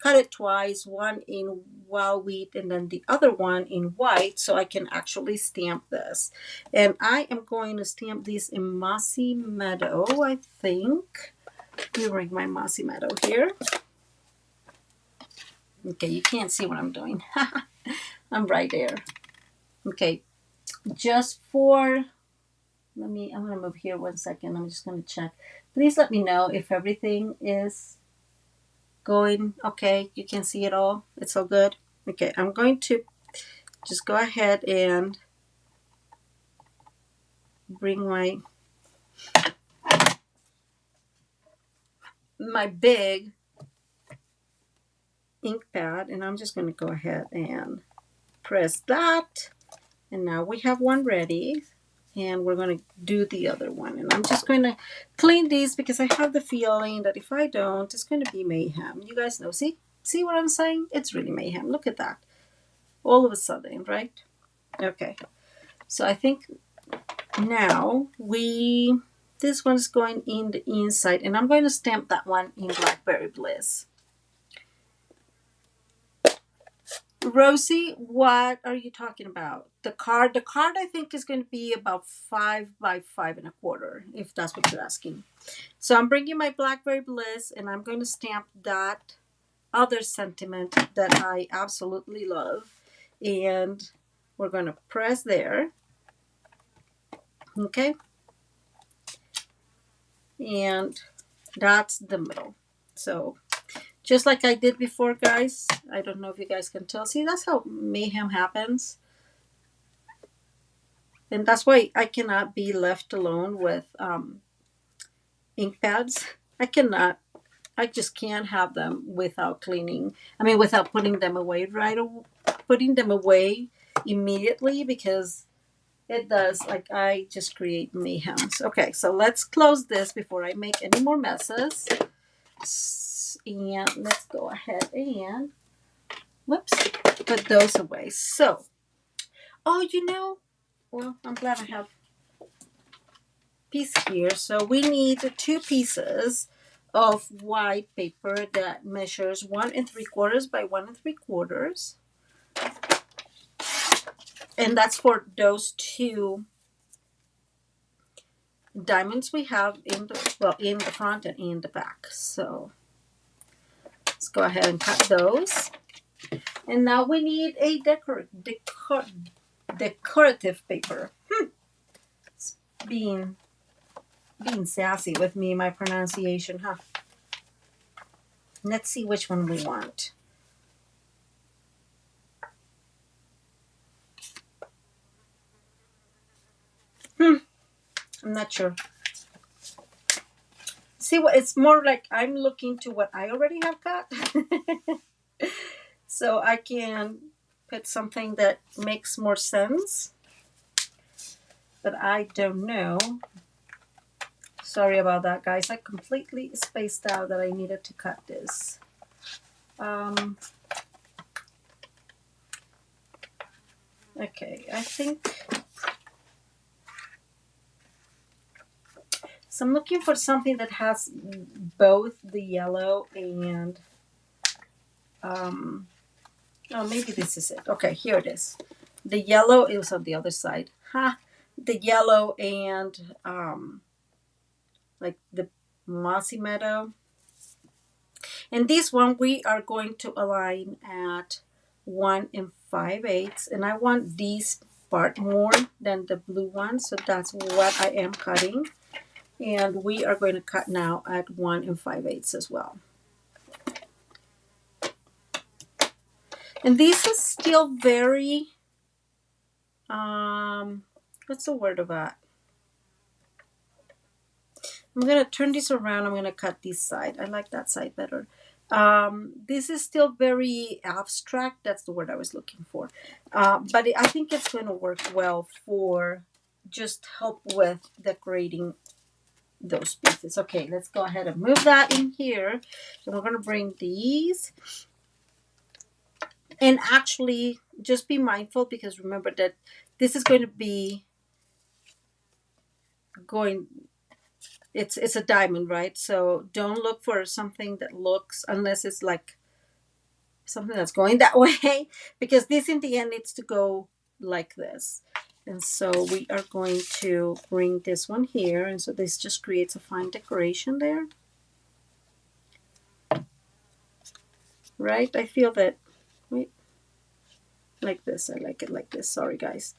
cut it twice, one in wild wheat and then the other one in white, so I can actually stamp this. And I am going to stamp this in Mossy Meadow, I think. Let me bring my Mossy Meadow here. Okay, you can't see what I'm doing. I'm right there. Okay, just for, I'm going to move here 1 second. I'm just going to check. Please let me know if everything is going okay. You can see it all. It's all good. Okay, I'm going to just go ahead and bring my big ink pad, and I'm just going to go ahead and press that. And now we have one ready, and we're going to do the other one. And I'm just going to clean these because I have the feeling that if I don't, it's going to be mayhem. You guys know, see what I'm saying? It's really mayhem. Look at that. All of a sudden, right? Okay. So I think now this one's going in the inside, and I'm going to stamp that one in Blackberry Bliss. Rosie, what are you talking about? The card I think is going to be about 5 by 5.25, if that's what you're asking. So I'm bringing my Blackberry Bliss, and I'm going to stamp that other sentiment that I absolutely love. And we're going to press there. Okay. And that's the middle. So just like I did before, guys, I don't know if you guys can tell. See, that's how mayhem happens. And that's why I cannot be left alone with ink pads. I just can't have them without cleaning. I mean, without putting them away putting them away immediately, because it does, like, I just create mayhems. Okay, so let's close this before I make any more messes. And let's go ahead and, whoops, put those away. So, oh, well, I'm glad I have piece here. So we need 2 pieces of white paper that measures 1 3/4 by 1 3/4, and that's for those 2 diamonds we have in the front and in the back. So let's go ahead and cut those. And now we need a decorative paper. It's being sassy with me, my pronunciation, huh? Let's see which one we want. I'm not sure. See, what it's more like I'm looking to what I already have got. So I can put something that makes more sense. But I don't know. Sorry about that, guys. I completely spaced out that I needed to cut this. Okay, I think. So I'm looking for something that has both the yellow and, oh, maybe this is it. Okay, here it is. The yellow, it was on the other side. The yellow and, like the mossy meadow. And this one we are going to align at 1 5/8, and I want this part more than the blue one, so that's what I am cutting. And we are going to cut now at 1 5/8 as well. And this is still very, what's the word of that? I'm going to turn this around. I'm going to cut this side. I like that side better. This is still very abstract. That's the word I was looking for. But I think it's going to work well for just help with decorating those pieces. Okay, let's go ahead and move that in here. So we're going to bring these. And actually, just be mindful, because remember that this is going to be going, it's a diamond, right? So don't look for something that looks, unless it's like something that's going that way, because this in the end needs to go like this. And so we are going to bring this one here, and so this just creates a fine decoration there. Right? I feel that, wait, like this. I like it like this. Sorry, guys.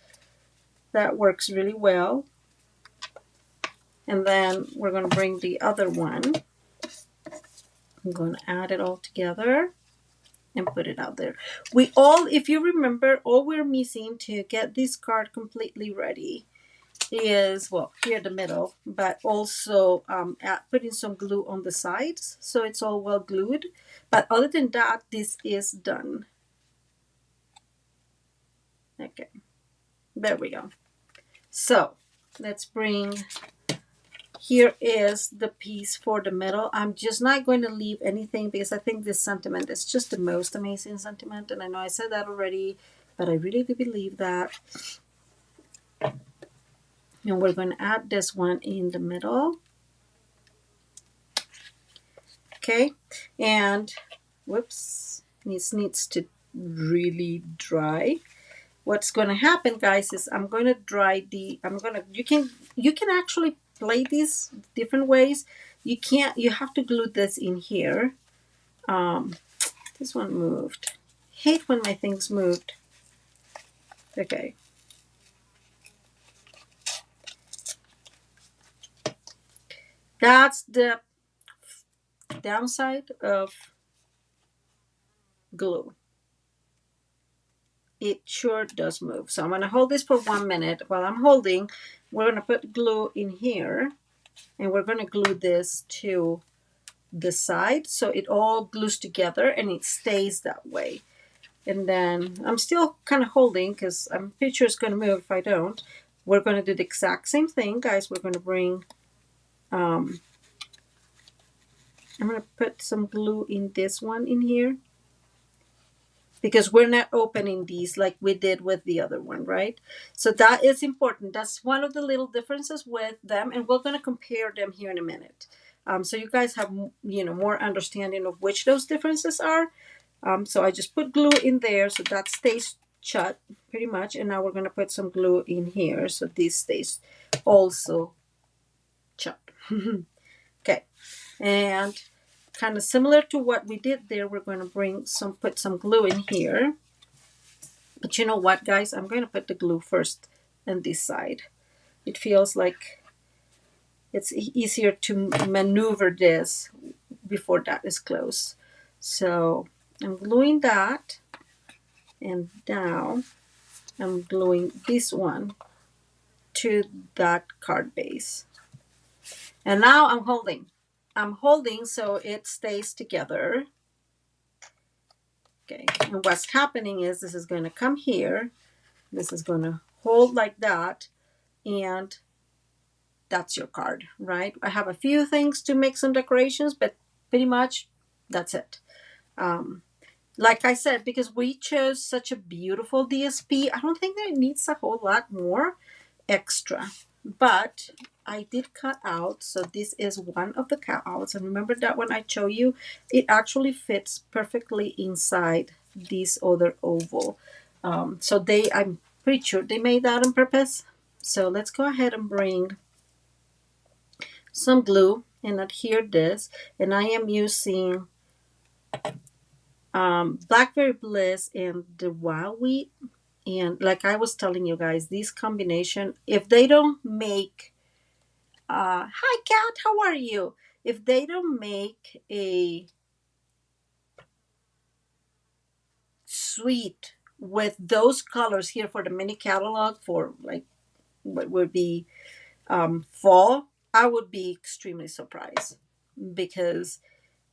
That works really well. And then we're going to bring the other one. I'm going to add it all together and put it out there. If you remember, all we're missing to get this card completely ready is, well, here in the middle, but also putting some glue on the sides so it's all well glued. But other than that, this is done. Okay, there we go. So let's bring, here is the piece for the middle. I'm just not going to leave anything, because I think this sentiment is just the most amazing sentiment. And I know I said that already, but I really do believe that. And we're going to add this one in the middle. Okay, and whoops, this needs to really dry. What's going to happen, guys, is I'm going to dry you can actually play these different ways. You have to glue this in here. This one moved. Hate when my things moved. Okay. That's the downside of glue. It sure does move. So I'm going to hold this for 1 minute. While I'm holding, we're going to put glue in here, and we're going to glue this to the side so it all glues together and it stays that way. And then I'm still kind of holding because I'm pretty sure it's going to move if I don't. We're going to do the exact same thing, guys. We're going to bring, I'm going to put some glue in this one in here, because we're not opening these like we did with the other one, right? So that is important. That's one of the little differences with them, and we're going to compare them here in a minute. So you guys have, more understanding of which those differences are. So I just put glue in there so that stays shut pretty much, and now we're going to put some glue in here so this stays also shut. Okay, and kind of similar to what we did there, we're going to put some glue in here. But you know what, guys? I'm going to put the glue first on this side. It feels like it's easier to maneuver this before that is closed. So I'm gluing that, and now I'm gluing this one to that card base. And now I'm holding. I'm holding so it stays together. Okay, and what's happening is this is going to come here. This is going to hold like that, and that's your card, right? I have a few things to make some decorations, but pretty much that's it. Like I said, because we chose such a beautiful DSP, I don't think that it needs a whole lot more extra. But I did cut out, so this is one of the cutouts. And remember that when I show you, it actually fits perfectly inside this other oval. So I'm pretty sure they made that on purpose. So let's go ahead and bring some glue and adhere this. And I am using Blackberry Bliss and the Wild Wheat. And like I was telling you guys, this combination, if they don't make, hi Kat, how are you? If they don't make a suite with those colors here for the mini catalog for like what would be fall, I would be extremely surprised, because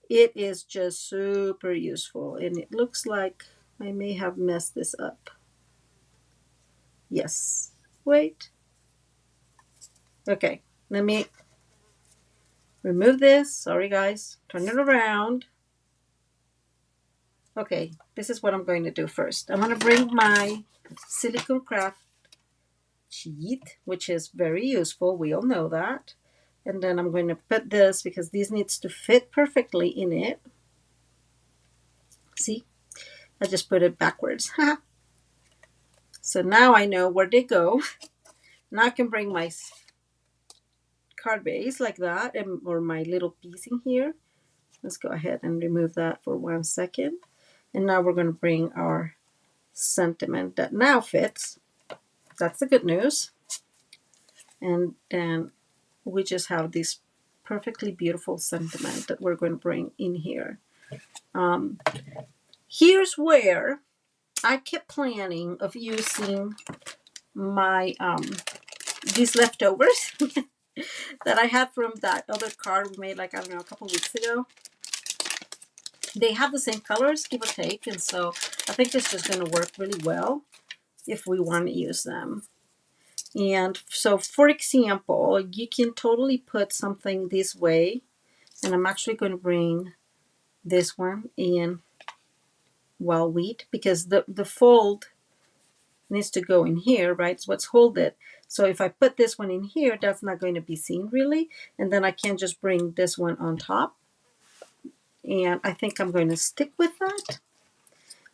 it is just super useful. And it looks like I may have messed this up. Yes. Wait. Okay. Let me remove this. Sorry, guys. Turn it around. Okay. This is what I'm going to do first. I'm going to bring my silicone craft sheet, which is very useful. We all know that. And then I'm going to put this, because this needs to fit perfectly in it. See? I just put it backwards. So now I know where they go. Now I can bring my card base like that, or my little piece in here. Let's go ahead and remove that for 1 second. And now we're going to bring our sentiment that now fits. That's the good news. And then we just have this perfectly beautiful sentiment that we're going to bring in here. Here's where I kept planning of using my these leftovers that I had from that other card we made, like, I don't know, a couple weeks ago. They have the same colors, give or take, and so I think it's just going to work really well if we want to use them. And so, for example, you can totally put something this way, and I'm actually going to bring this one in Wild Wheat, because the fold needs to go in here, right? It's what's hold it. So if I put this one in here, that's not going to be seen really. And then I can just bring this one on top. And I think I'm going to stick with that.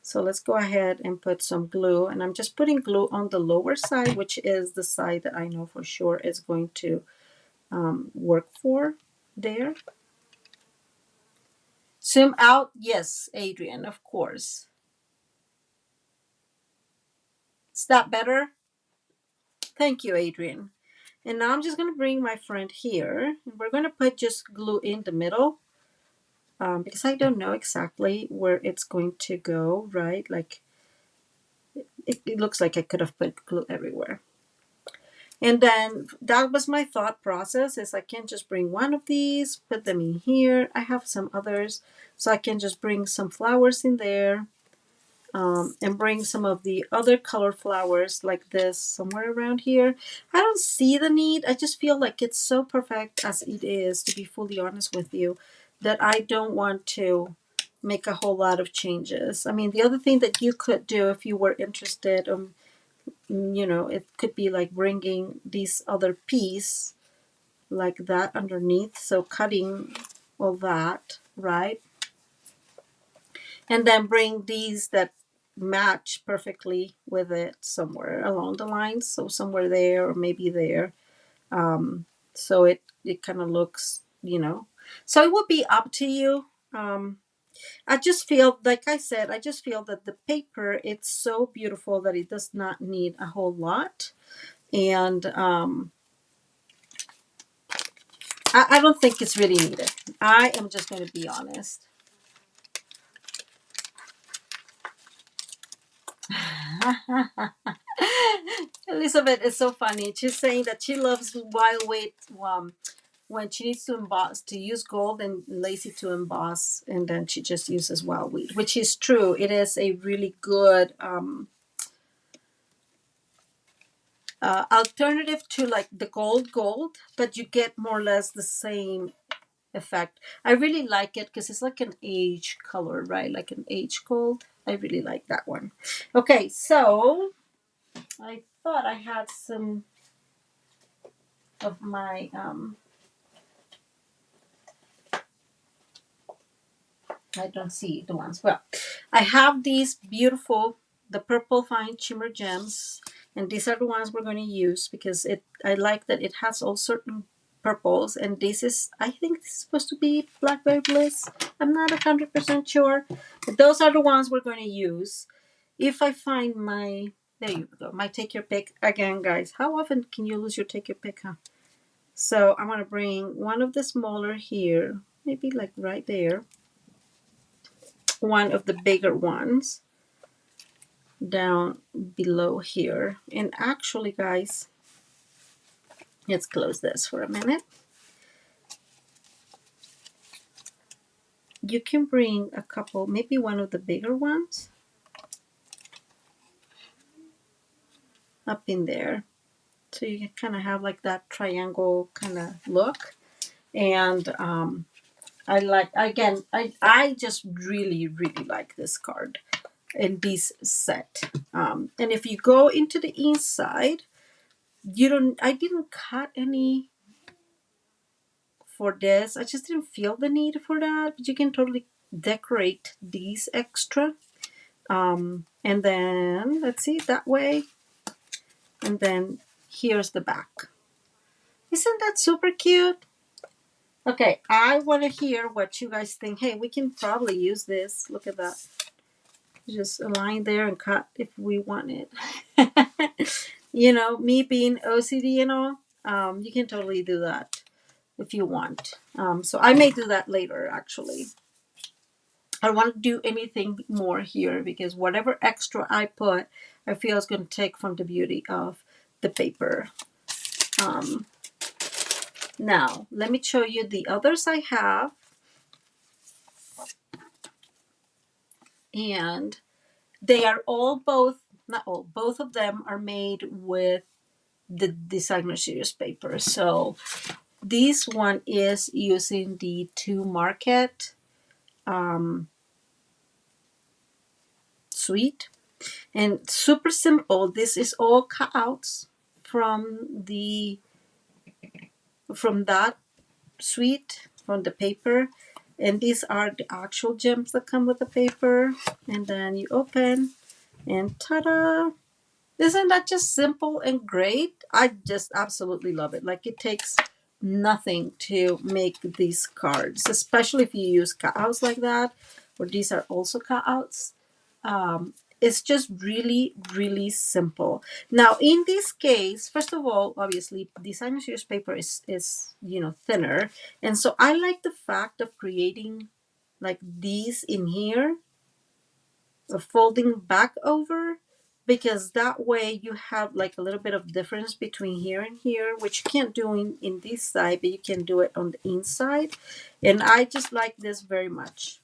So let's go ahead and put some glue. And I'm just putting glue on the lower side, which is the side that I know for sure is going to work for there. Zoom out. Yes, Adrian, of course. Is that better? Thank you, Adrian. And now I'm just going to bring my friend here. And we're going to put just glue in the middle because I don't know exactly where it's going to go, right? Like it looks like I could have put glue everywhere. And then that was my thought process is I can just bring one of these, put them in here. I have some others. So I can just bring some flowers in there and bring some of the other color flowers like this somewhere around here. I don't see the need. I just feel like it's so perfect as it is, to be fully honest with you, that I don't want to make a whole lot of changes. I mean, the other thing that you could do if you were interested, you know, it could be like bringing this other piece like that underneath. So cutting all that, right? And then bring these that match perfectly with it somewhere along the lines. So somewhere there or maybe there. So it kind of looks, you know. So it would be up to you. I just feel, like I said, I just feel that the paper, it's so beautiful that it does not need a whole lot. And I don't think it's really needed. I am just going to be honest. Elizabeth is so funny. She's saying that she loves wild weight when she needs to emboss, to use gold, and lazy to emboss, and then she just uses wild wheat, which is true. It is a really good alternative to like the gold, but you get more or less the same effect. I really like it because it's like an age color, right? Like an age gold. I really like that one. Okay, so I thought I had some of my I don't see the ones. Well, I have these beautiful, the purple fine shimmer gems, and these are the ones we're going to use because I like that it has all certain purples, and this is, I think this is supposed to be Blackberry Bliss. I'm not 100% sure, but those are the ones we're going to use. If I find my, there you go, my take your pick. Again, guys, how often can you lose your take your pick, huh? So I'm going to bring one of the smaller here, maybe like right there, one of the bigger ones down below here. And actually, guys, let's close this for a minute. You can bring a couple, maybe one of the bigger ones up in there. So you can kind of have like that triangle kind of look. And I like, again, I just really, really like this card and this set. And if you go into the inside, I didn't cut any for this. I just didn't feel the need for that, but you can totally decorate these extra. And then let's see that way. And then here's the back. Isn't that super cute? Okay, I want to hear what you guys think. Hey, we can probably use this. Look at that. Just align there and cut if we want it. You know, me being OCD and all, you can totally do that if you want. So I may do that later, actually. I don't want to do anything more here because whatever extra I put, I feel is going to take from the beauty of the paper. Now, let me show you the others I have. And they are all not all, both of them are made with the Designer Series paper. So this one is using the 2 Market suite. And super simple. This is all cutouts from that suite, from the paper. And these are the actual gems that come with the paper. And then you open and ta-da! Isn't that just simple and great? I just absolutely love it. Like it takes nothing to make these cards, especially if you use cutouts like that, or these are also cutouts. It's just really, really simple. Now, in this case, first of all, obviously, designer series paper is thinner, and so I like the fact of creating like these in here, folding back over, because that way you have like a little bit of difference between here and here, which you can't do in this side, but you can do it on the inside. And I just like this very much.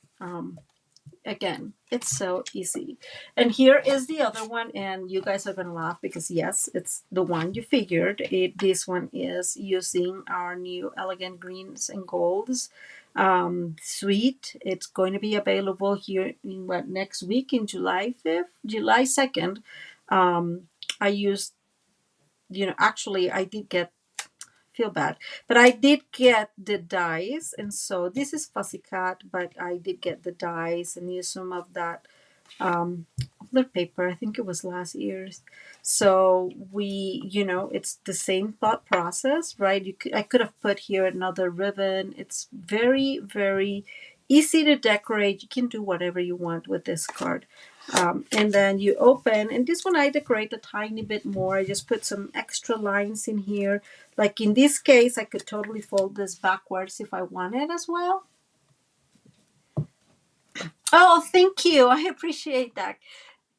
Again, it's so easy. And here is the other one, and you guys are gonna laugh because yes, it's the one you figured. This one is using our new elegant greens and golds suite. It's going to be available here in next week, in July 5th, July 2nd. I used, actually I did get, feel bad, but I did get the dies, and so this is fussy cut, but I did get the dies and use some of that the paper. I think it was last year's. So it's the same thought process, right? I could have put here another ribbon. It's very, very easy to decorate. You can do whatever you want with this card. And then you open, and this one I decorate a tiny bit more. I just put some extra lines in here. Like in this case, I could totally fold this backwards if I wanted as well. Oh, thank you. I appreciate that.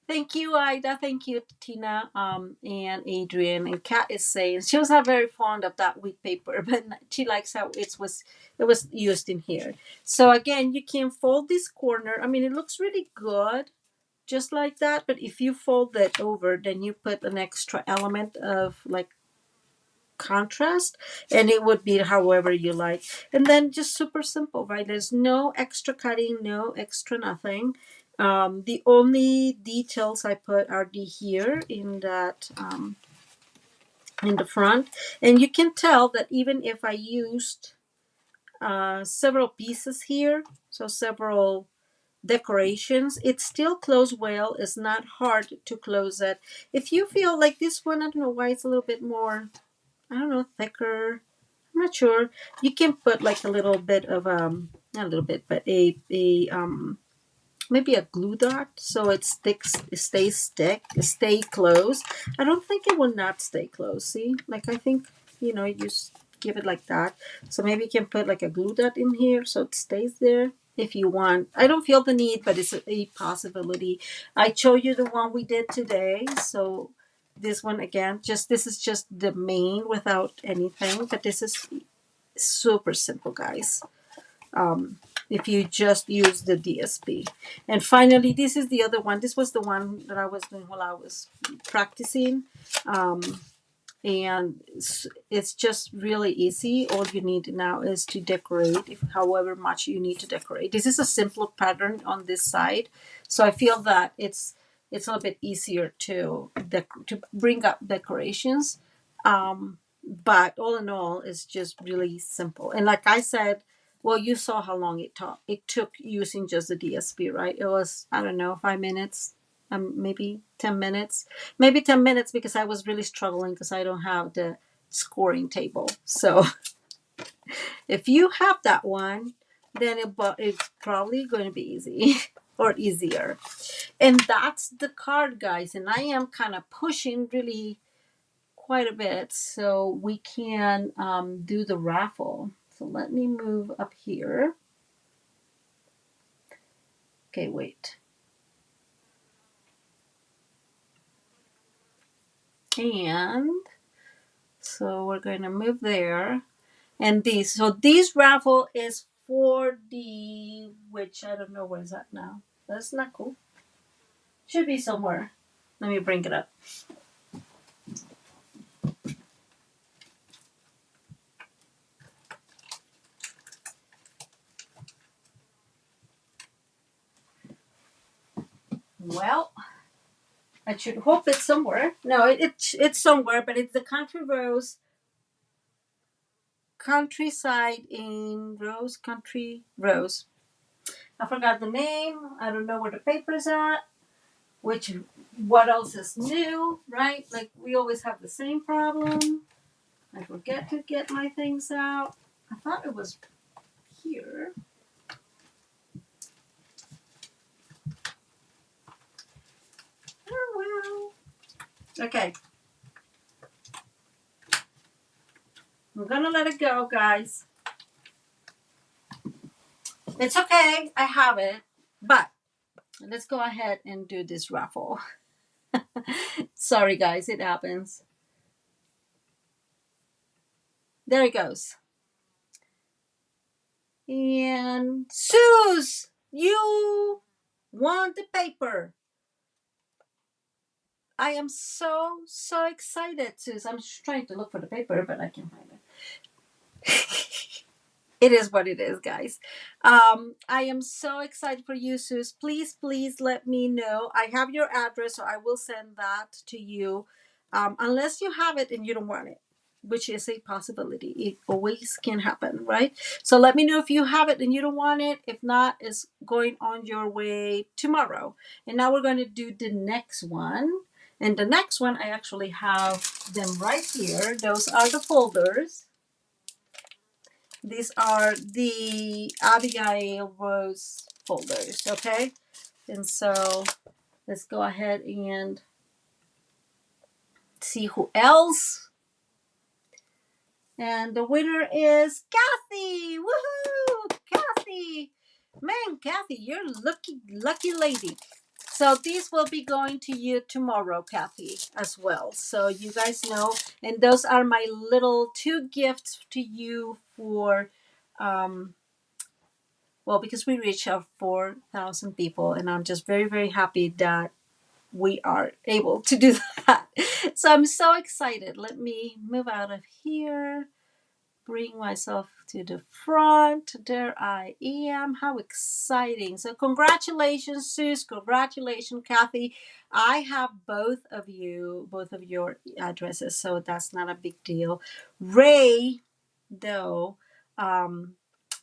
Thank you, Ida. Thank you, Tina, and Adrian. And Kat is saying she was not very fond of that wheat paper, but she likes how it was used in here. So again, you can fold this corner. I mean, it looks really good, just like that. But if you fold that over, then you put an extra element of like contrast, and it would be however you like. And then just super simple, right? There's no extra cutting, no extra nothing. The only details I put are the here in that in the front, and you can tell that even if I used several pieces here, so several decorations, it still closed well. It's not hard to close it. If you feel like this one, I don't know why it's a little bit more, I don't know, thicker. I'm not sure. You can put like a little bit of not a little bit, but a maybe a glue dot so it sticks, it stays stay closed. I don't think it will not stay closed. See, like I think you just give it like that. So maybe you can put like a glue dot in here so it stays there if you want. I don't feel the need, but it's a possibility. I showed you the one we did today, so this one again, just this is just the main without anything, but this is super simple, guys. If you just use the DSP. And finally, this is the other one. This was the one that I was doing while I was practicing. And it's just really easy. All you need now is to decorate, if however much you need to decorate. This is a simpler pattern on this side, so I feel that it's a little bit easier to bring up decorations. But all in all, it's just really simple. And like I said, well, you saw how long it took using just the DSP, right? It was, I don't know, 5 minutes, maybe 10 minutes, maybe 10 minutes, because I was really struggling because I don't have the scoring table. So if you have that one, then it's probably going to be easy or easier. And that's the card, guys. And I am kind of pushing really quite a bit so we can do the raffle. So let me move up here. Okay, wait. And so we're going to move there. And this raffle is for the, which I don't know where is that now. That's not cool. Should be somewhere. Let me bring it up. Well, I should hope it's somewhere. No, it's somewhere, but it's the countryside in Country Rose. I forgot the name. I don't know where the paper's at. What else is new, right? Like we always have the same problem. I forget to get my things out. I thought it was here. Oh well. Okay. I'm gonna let it go, guys. It's okay. I have it. But let's go ahead and do this raffle. Sorry, guys. It happens. There it goes. And Suze, you want the paper. I am so excited, Suze. I'm just trying to look for the paper, but I can't find it. It is what it is, guys. I am so excited for you, Suze. Please let me know. I have your address, so I will send that to you. Unless you have it and you don't want it, which is a possibility. It always can happen, right? So let me know if you have it and you don't want it. If not, it's going on your way tomorrow. And now we're going to do the next one. And the next one, I actually have them right here. Those are the folders. These are the Abigail Rose folders, okay? And so let's go ahead and see who else. And the winner is Kathy. Woohoo! Kathy. Man, Kathy, you're lucky lady. So these will be going to you tomorrow, Kathy, as well. So you guys know. And those are my little 2 gifts to you for well, because we reached out 4,000 people, and I'm just very happy that we are able to do that. So I'm so excited. Let me move out of here, bring myself to the front. There I am. How exciting. So congratulations, Suze. Congratulations, Kathy. I have both of your addresses, so that's not a big deal. Ray, though,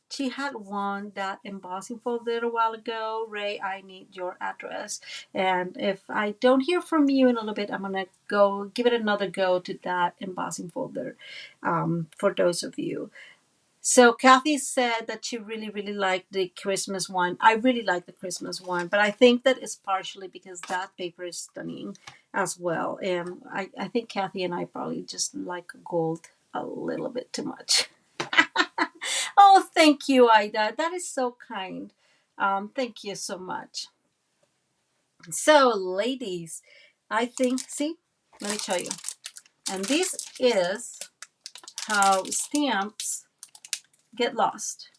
she had won that embossing folder a while ago. Ray, I need your address. And if I don't hear from you in a little bit, I'm going to go give it another go to that embossing folder for those of you. So Kathy said that she really liked the Christmas one. I really like the Christmas one, but I think that is partially because that paper is stunning as well. And I think Kathy and I probably just like gold a little bit too much. Oh, thank you, Ida. That is so kind. Thank you so much. So, ladies, I think, see, let me show you. And this is how stamps get lost,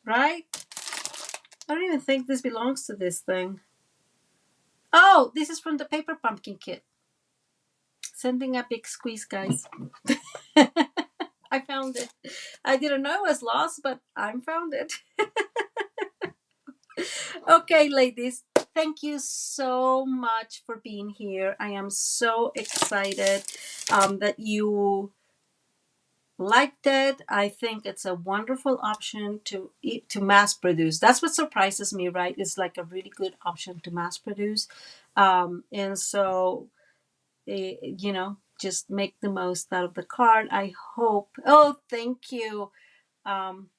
right? I don't even think this belongs to this thing. Oh, this is from the paper pumpkin kit. Sending a big squeeze, guys. I found it. I didn't know it was lost, but I found it. Okay, ladies, thank you so much for being here. I am so excited that you liked it. I think it's a wonderful option to mass produce. That's what surprises me, right? It's like a really good option to mass produce. And so, just make the most out of the card. I hope. Oh, thank you. Um,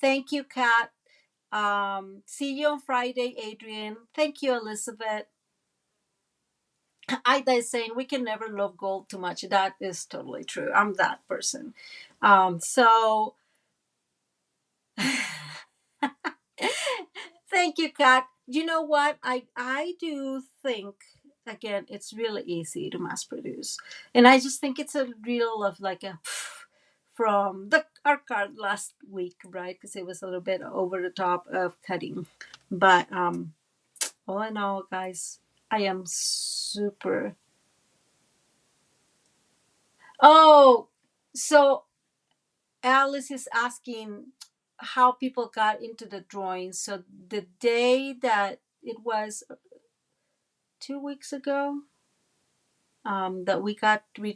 Thank you, Kat. See you on Friday, Adrian. Thank you, Elizabeth. Ida is saying we can never love gold too much. That is totally true. I'm that person. So thank you, Kat. You know what? I do think again it's really easy to mass produce, and I just think it's a real of like a from the our card last week, right? Because it was a little bit over the top of cutting, but all in all, guys, I am super. Oh, so Alice is asking how people got into the drawing. So the day that it was 2 weeks ago, that we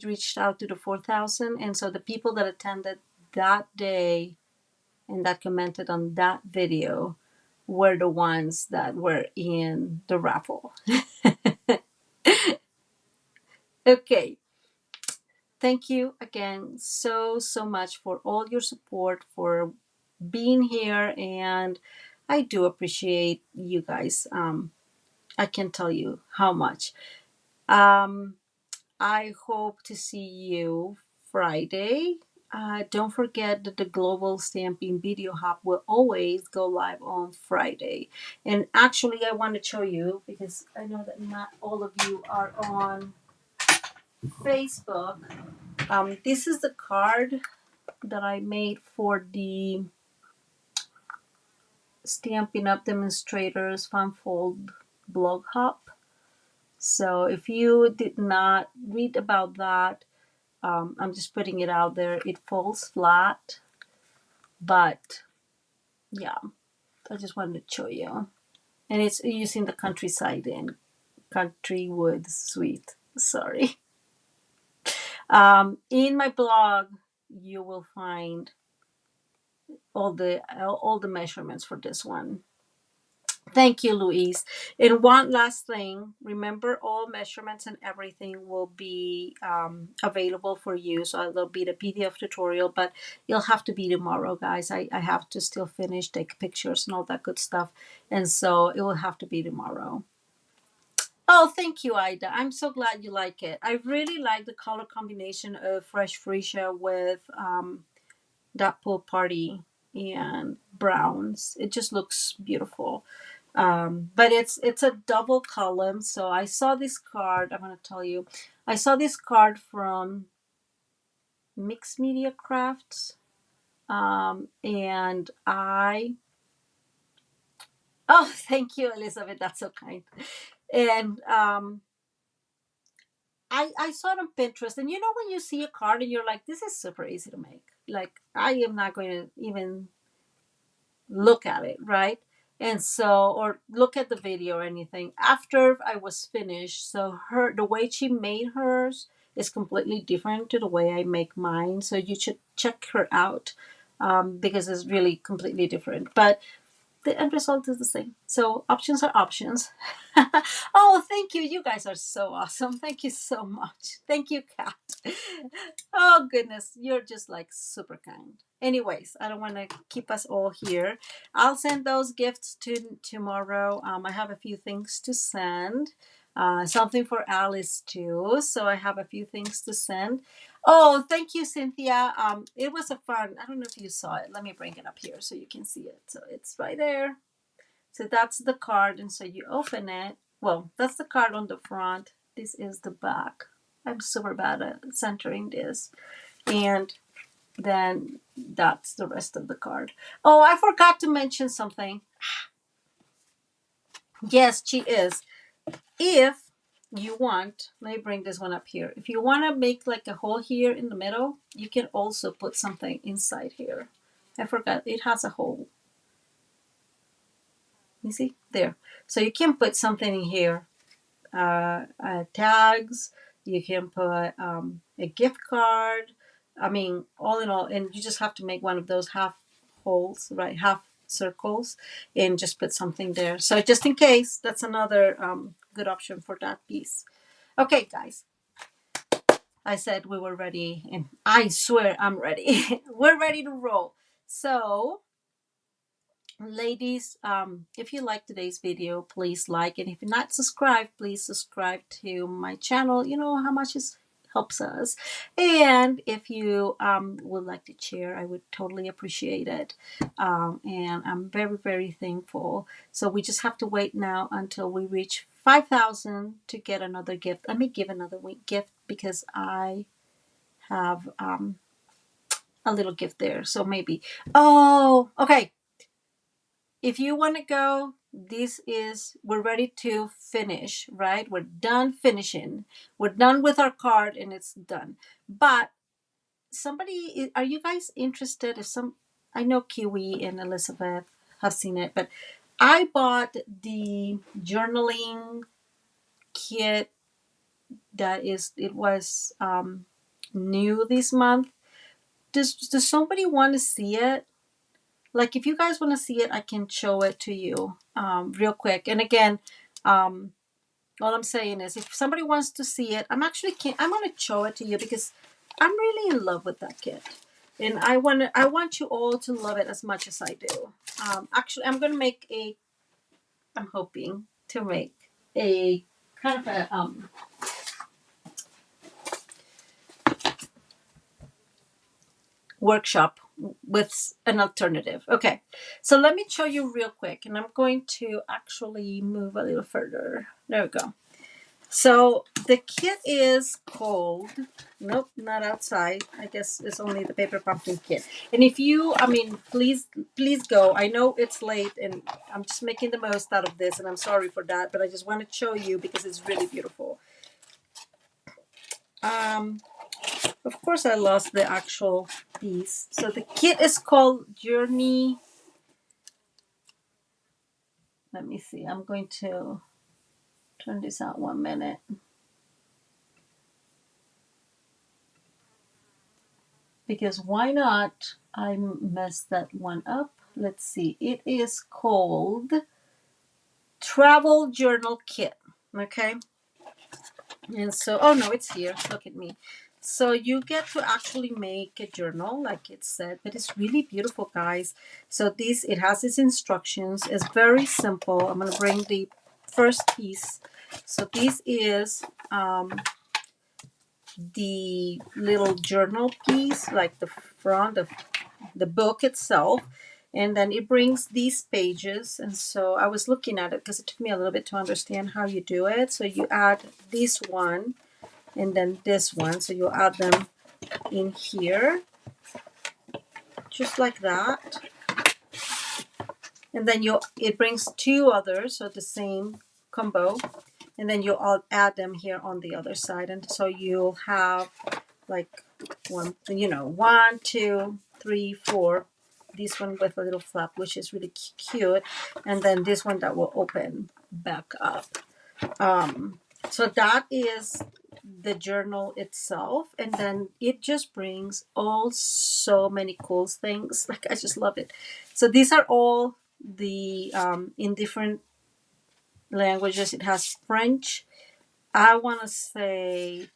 reached out to the 4,000, and so the people that attended that day and that commented on that video were the ones that were in the raffle. Okay. Thank you again so much for all your support, for being here, and I do appreciate you guys. I can tell you how much. Um, I hope to see you Friday. Don't forget that the Global Stamping Video Hub will always go live on Friday. And actually, I want to show you because I know that not all of you are on Facebook. This is the card that I made for the Stamping Up Demonstrators Fanfold blog hub. So if you did not read about that, I'm just putting it out there. It falls flat, but yeah, I just wanted to show you. And it's using the countryside in country wood suite. Sorry. In my blog, you will find all the measurements for this one. Thank you, Louise. And one last thing, remember all measurements and everything will be available for you. So there'll be the PDF tutorial, but it'll have to be tomorrow, guys. I have to still finish, take pictures and all that good stuff. And so it will have to be tomorrow. Oh, thank you, Ida. I'm so glad you like it. I really like the color combination of Fresh Freesia with that pool party and browns. It just looks beautiful. But it's a double column. So I saw this card. I'm gonna tell you, I saw this card from Mixed Media Crafts, and I. Oh, thank you, Elizabeth. That's so kind. And I saw it on Pinterest, and you know when you see a card and you're like, this is super easy to make. Like I am not going to even look at it, right? And so, or look at the video or anything. After I was finished, so the way she made hers is completely different to the way I make mine. So you should check her out because it's really completely different. But the end result is the same. So options are options. Oh, thank you. You guys are so awesome. Thank you so much. Thank you, Kat. Oh, goodness. You're just like super kind. Anyways, I don't want to keep us all here. I'll send those gifts to tomorrow. I have a few things to send. Something for Alice too. So I have a few things to send. Oh, thank you, Cynthia. It was a fun. I don't know if you saw it. Let me bring it up here so you can see it. So it's right there. So that's the card, and so you open it. Well, that's the card on the front. This is the back. I'm super bad at centering this, and then that's the rest of the card. Oh, I forgot to mention something. Yes, she is. If you want, let me bring this one up here. If you want to make like a hole here in the middle, you can also put something inside here. I forgot it has a hole. You see there. So you can put something in here. Tags. You can put a gift card. I mean, all in all, and you just have to make one of those half holes, right? Half circles, and just put something there. So just in case, that's another good option for that piece. Okay, guys. I said we were ready, and I swear I'm ready. We're ready to roll. So, ladies, if you like today's video, please like it. If you're not subscribed, please subscribe to my channel. You know how much it helps us. And if you would like to share, I would totally appreciate it. And I'm very thankful. So we just have to wait now until we reach 5,000 to get another gift. Let me give another gift because I have a little gift there. So maybe. Oh, okay. If you want to go, we're ready to finish, right? We're done finishing. We're done with our card and it's done. But are you guys interested? I know Kiwi and Elizabeth have seen it, but I bought the journaling kit it was new this month. Does somebody want to see it? Like if you guys want to see it, I can show it to you real quick. And again, um, All I'm saying is, if somebody wants to see it, I'm going to show it to you because I'm really in love with that kit, and I want you all to love it as much as I do. Actually, I'm hoping to make a kind of a workshop with an alternative. Okay, so let me show you real quick, and I'm going to actually move a little further. There we go. So the kit is called, nope, not outside. I guess it's only the paper pumpkin kit. And if you, I mean, please go. I know it's late and I'm just making the most out of this and I'm sorry for that, but I just want to show you because it's really beautiful. Of course I lost the actual piece. So the kit is called Journey. Let me see. I'm going to turn this out 1 minute. Because why not? I messed that one up. Let's see. It is called Travel Journal Kit. Okay. And so, oh no, it's here. Look at me. So you get to actually make a journal, like it said, but it's really beautiful, guys. So it has its instructions. It's very simple. I'm gonna bring the first piece. So this is the little journal piece, like the front of the book itself, and then it brings these pages. And so I was looking at it because it took me a little bit to understand how you do it. So you add this one and then this one, so you add them in here just like that, and then it brings two others, so the same combo, and then you all add them here on the other side, and so you'll have like one, one, two, three, four. This one with a little flap, which is really cute, and then this one that will open back up. So that is the journal itself, and then it just brings all so many cool things. Like, I just love it. So these are all the in different languages. It has French. I want to say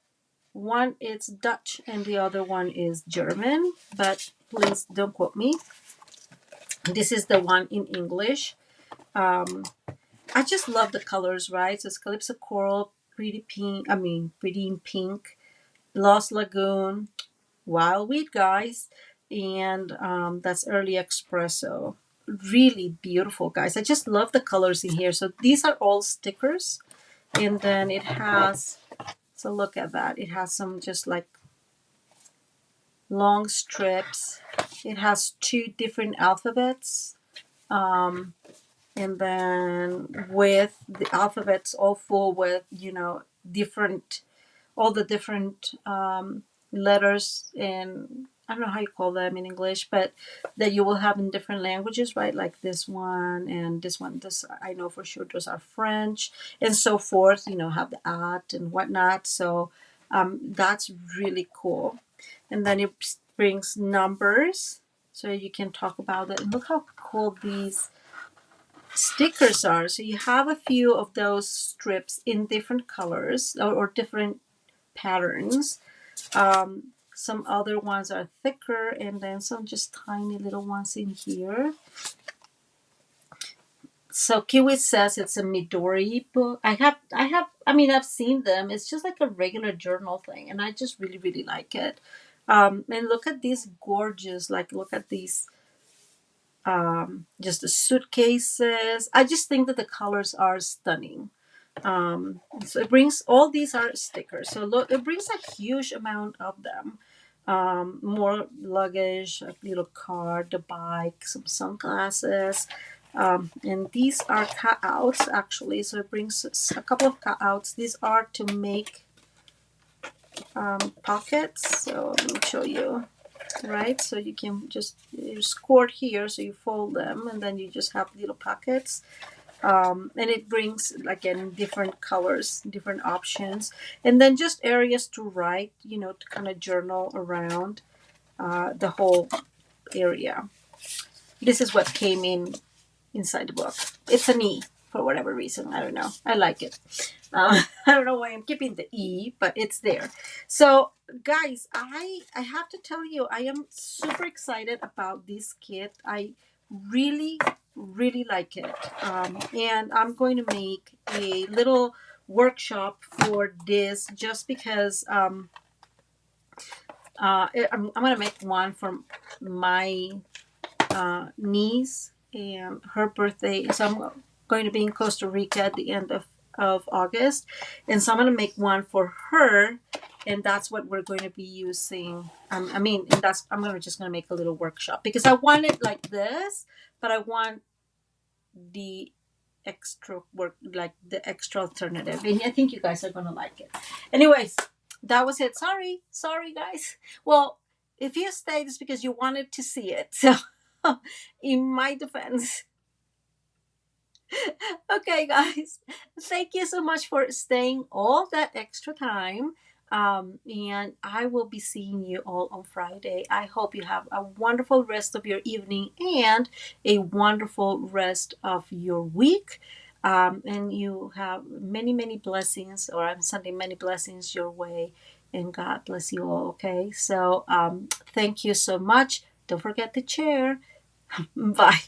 one is Dutch and the other one is German, but please don't quote me. This is the one in English. I just love the colors, right? So it's Calypso Coral, pretty pink. Pretty in pink. Lost Lagoon, Wild Wheat, guys, and that's Early Espresso. Really beautiful, guys. I just love the colors in here. So these are all stickers, and then it has. So look at that. It has some just like long strips. It has two different alphabets. And then with the alphabets all full with, different, all the different letters, and I don't know how you call them in English, but that you will have in different languages, right? Like this one and this one. This, I know for sure those are French and so forth, have the art and whatnot. So that's really cool. And then it brings numbers so you can talk about it. And look how cool these stickers are. So you have a few of those strips in different colors or different patterns. Some other ones are thicker, and then some just tiny little ones in here. So Kiwi says it's a Midori book. I've seen them. It's just like a regular journal thing, and I just really, really like it. And look at these gorgeous, look at these, just the suitcases. I just think that the colors are stunning. So it brings, all these are stickers. So look, it brings a huge amount of them. More luggage, a little card, the bike, some sunglasses. And these are cutouts actually. So it brings a couple of cutouts. These are to make pockets. So let me show you. Right, so you can just cord here, so you fold them, and then you just have little pockets. And it brings, again, different colors, different options, and then just areas to write, to kind of journal around the whole area. This is what came inside the book. It's a knee. for whatever reason. I don't know. I like it. I don't know why I'm keeping the E, but it's there. So, guys, I have to tell you, I am super excited about this kit. I really, really like it. And I'm going to make a little workshop for this just because I'm going to make one for my niece and her birthday. So I'm going to be in Costa Rica at the end of August. And so I'm going to make one for her. And that's what we're going to be using. I mean, and that's I'm gonna just gonna make a little workshop because I want it like this, but I want the extra work, like the extra alternative. And I think you guys are gonna like it. Anyways, that was it. Sorry, guys. Well, if you stayed, it's because you wanted to see it. So, in my defense, okay, guys, thank you so much for staying all that extra time. And I will be seeing you all on Friday. I hope you have a wonderful rest of your evening and a wonderful rest of your week. And you have many, many blessings, or I'm sending many blessings your way. And God bless you all. Okay. So thank you so much. Don't forget the chair. Bye.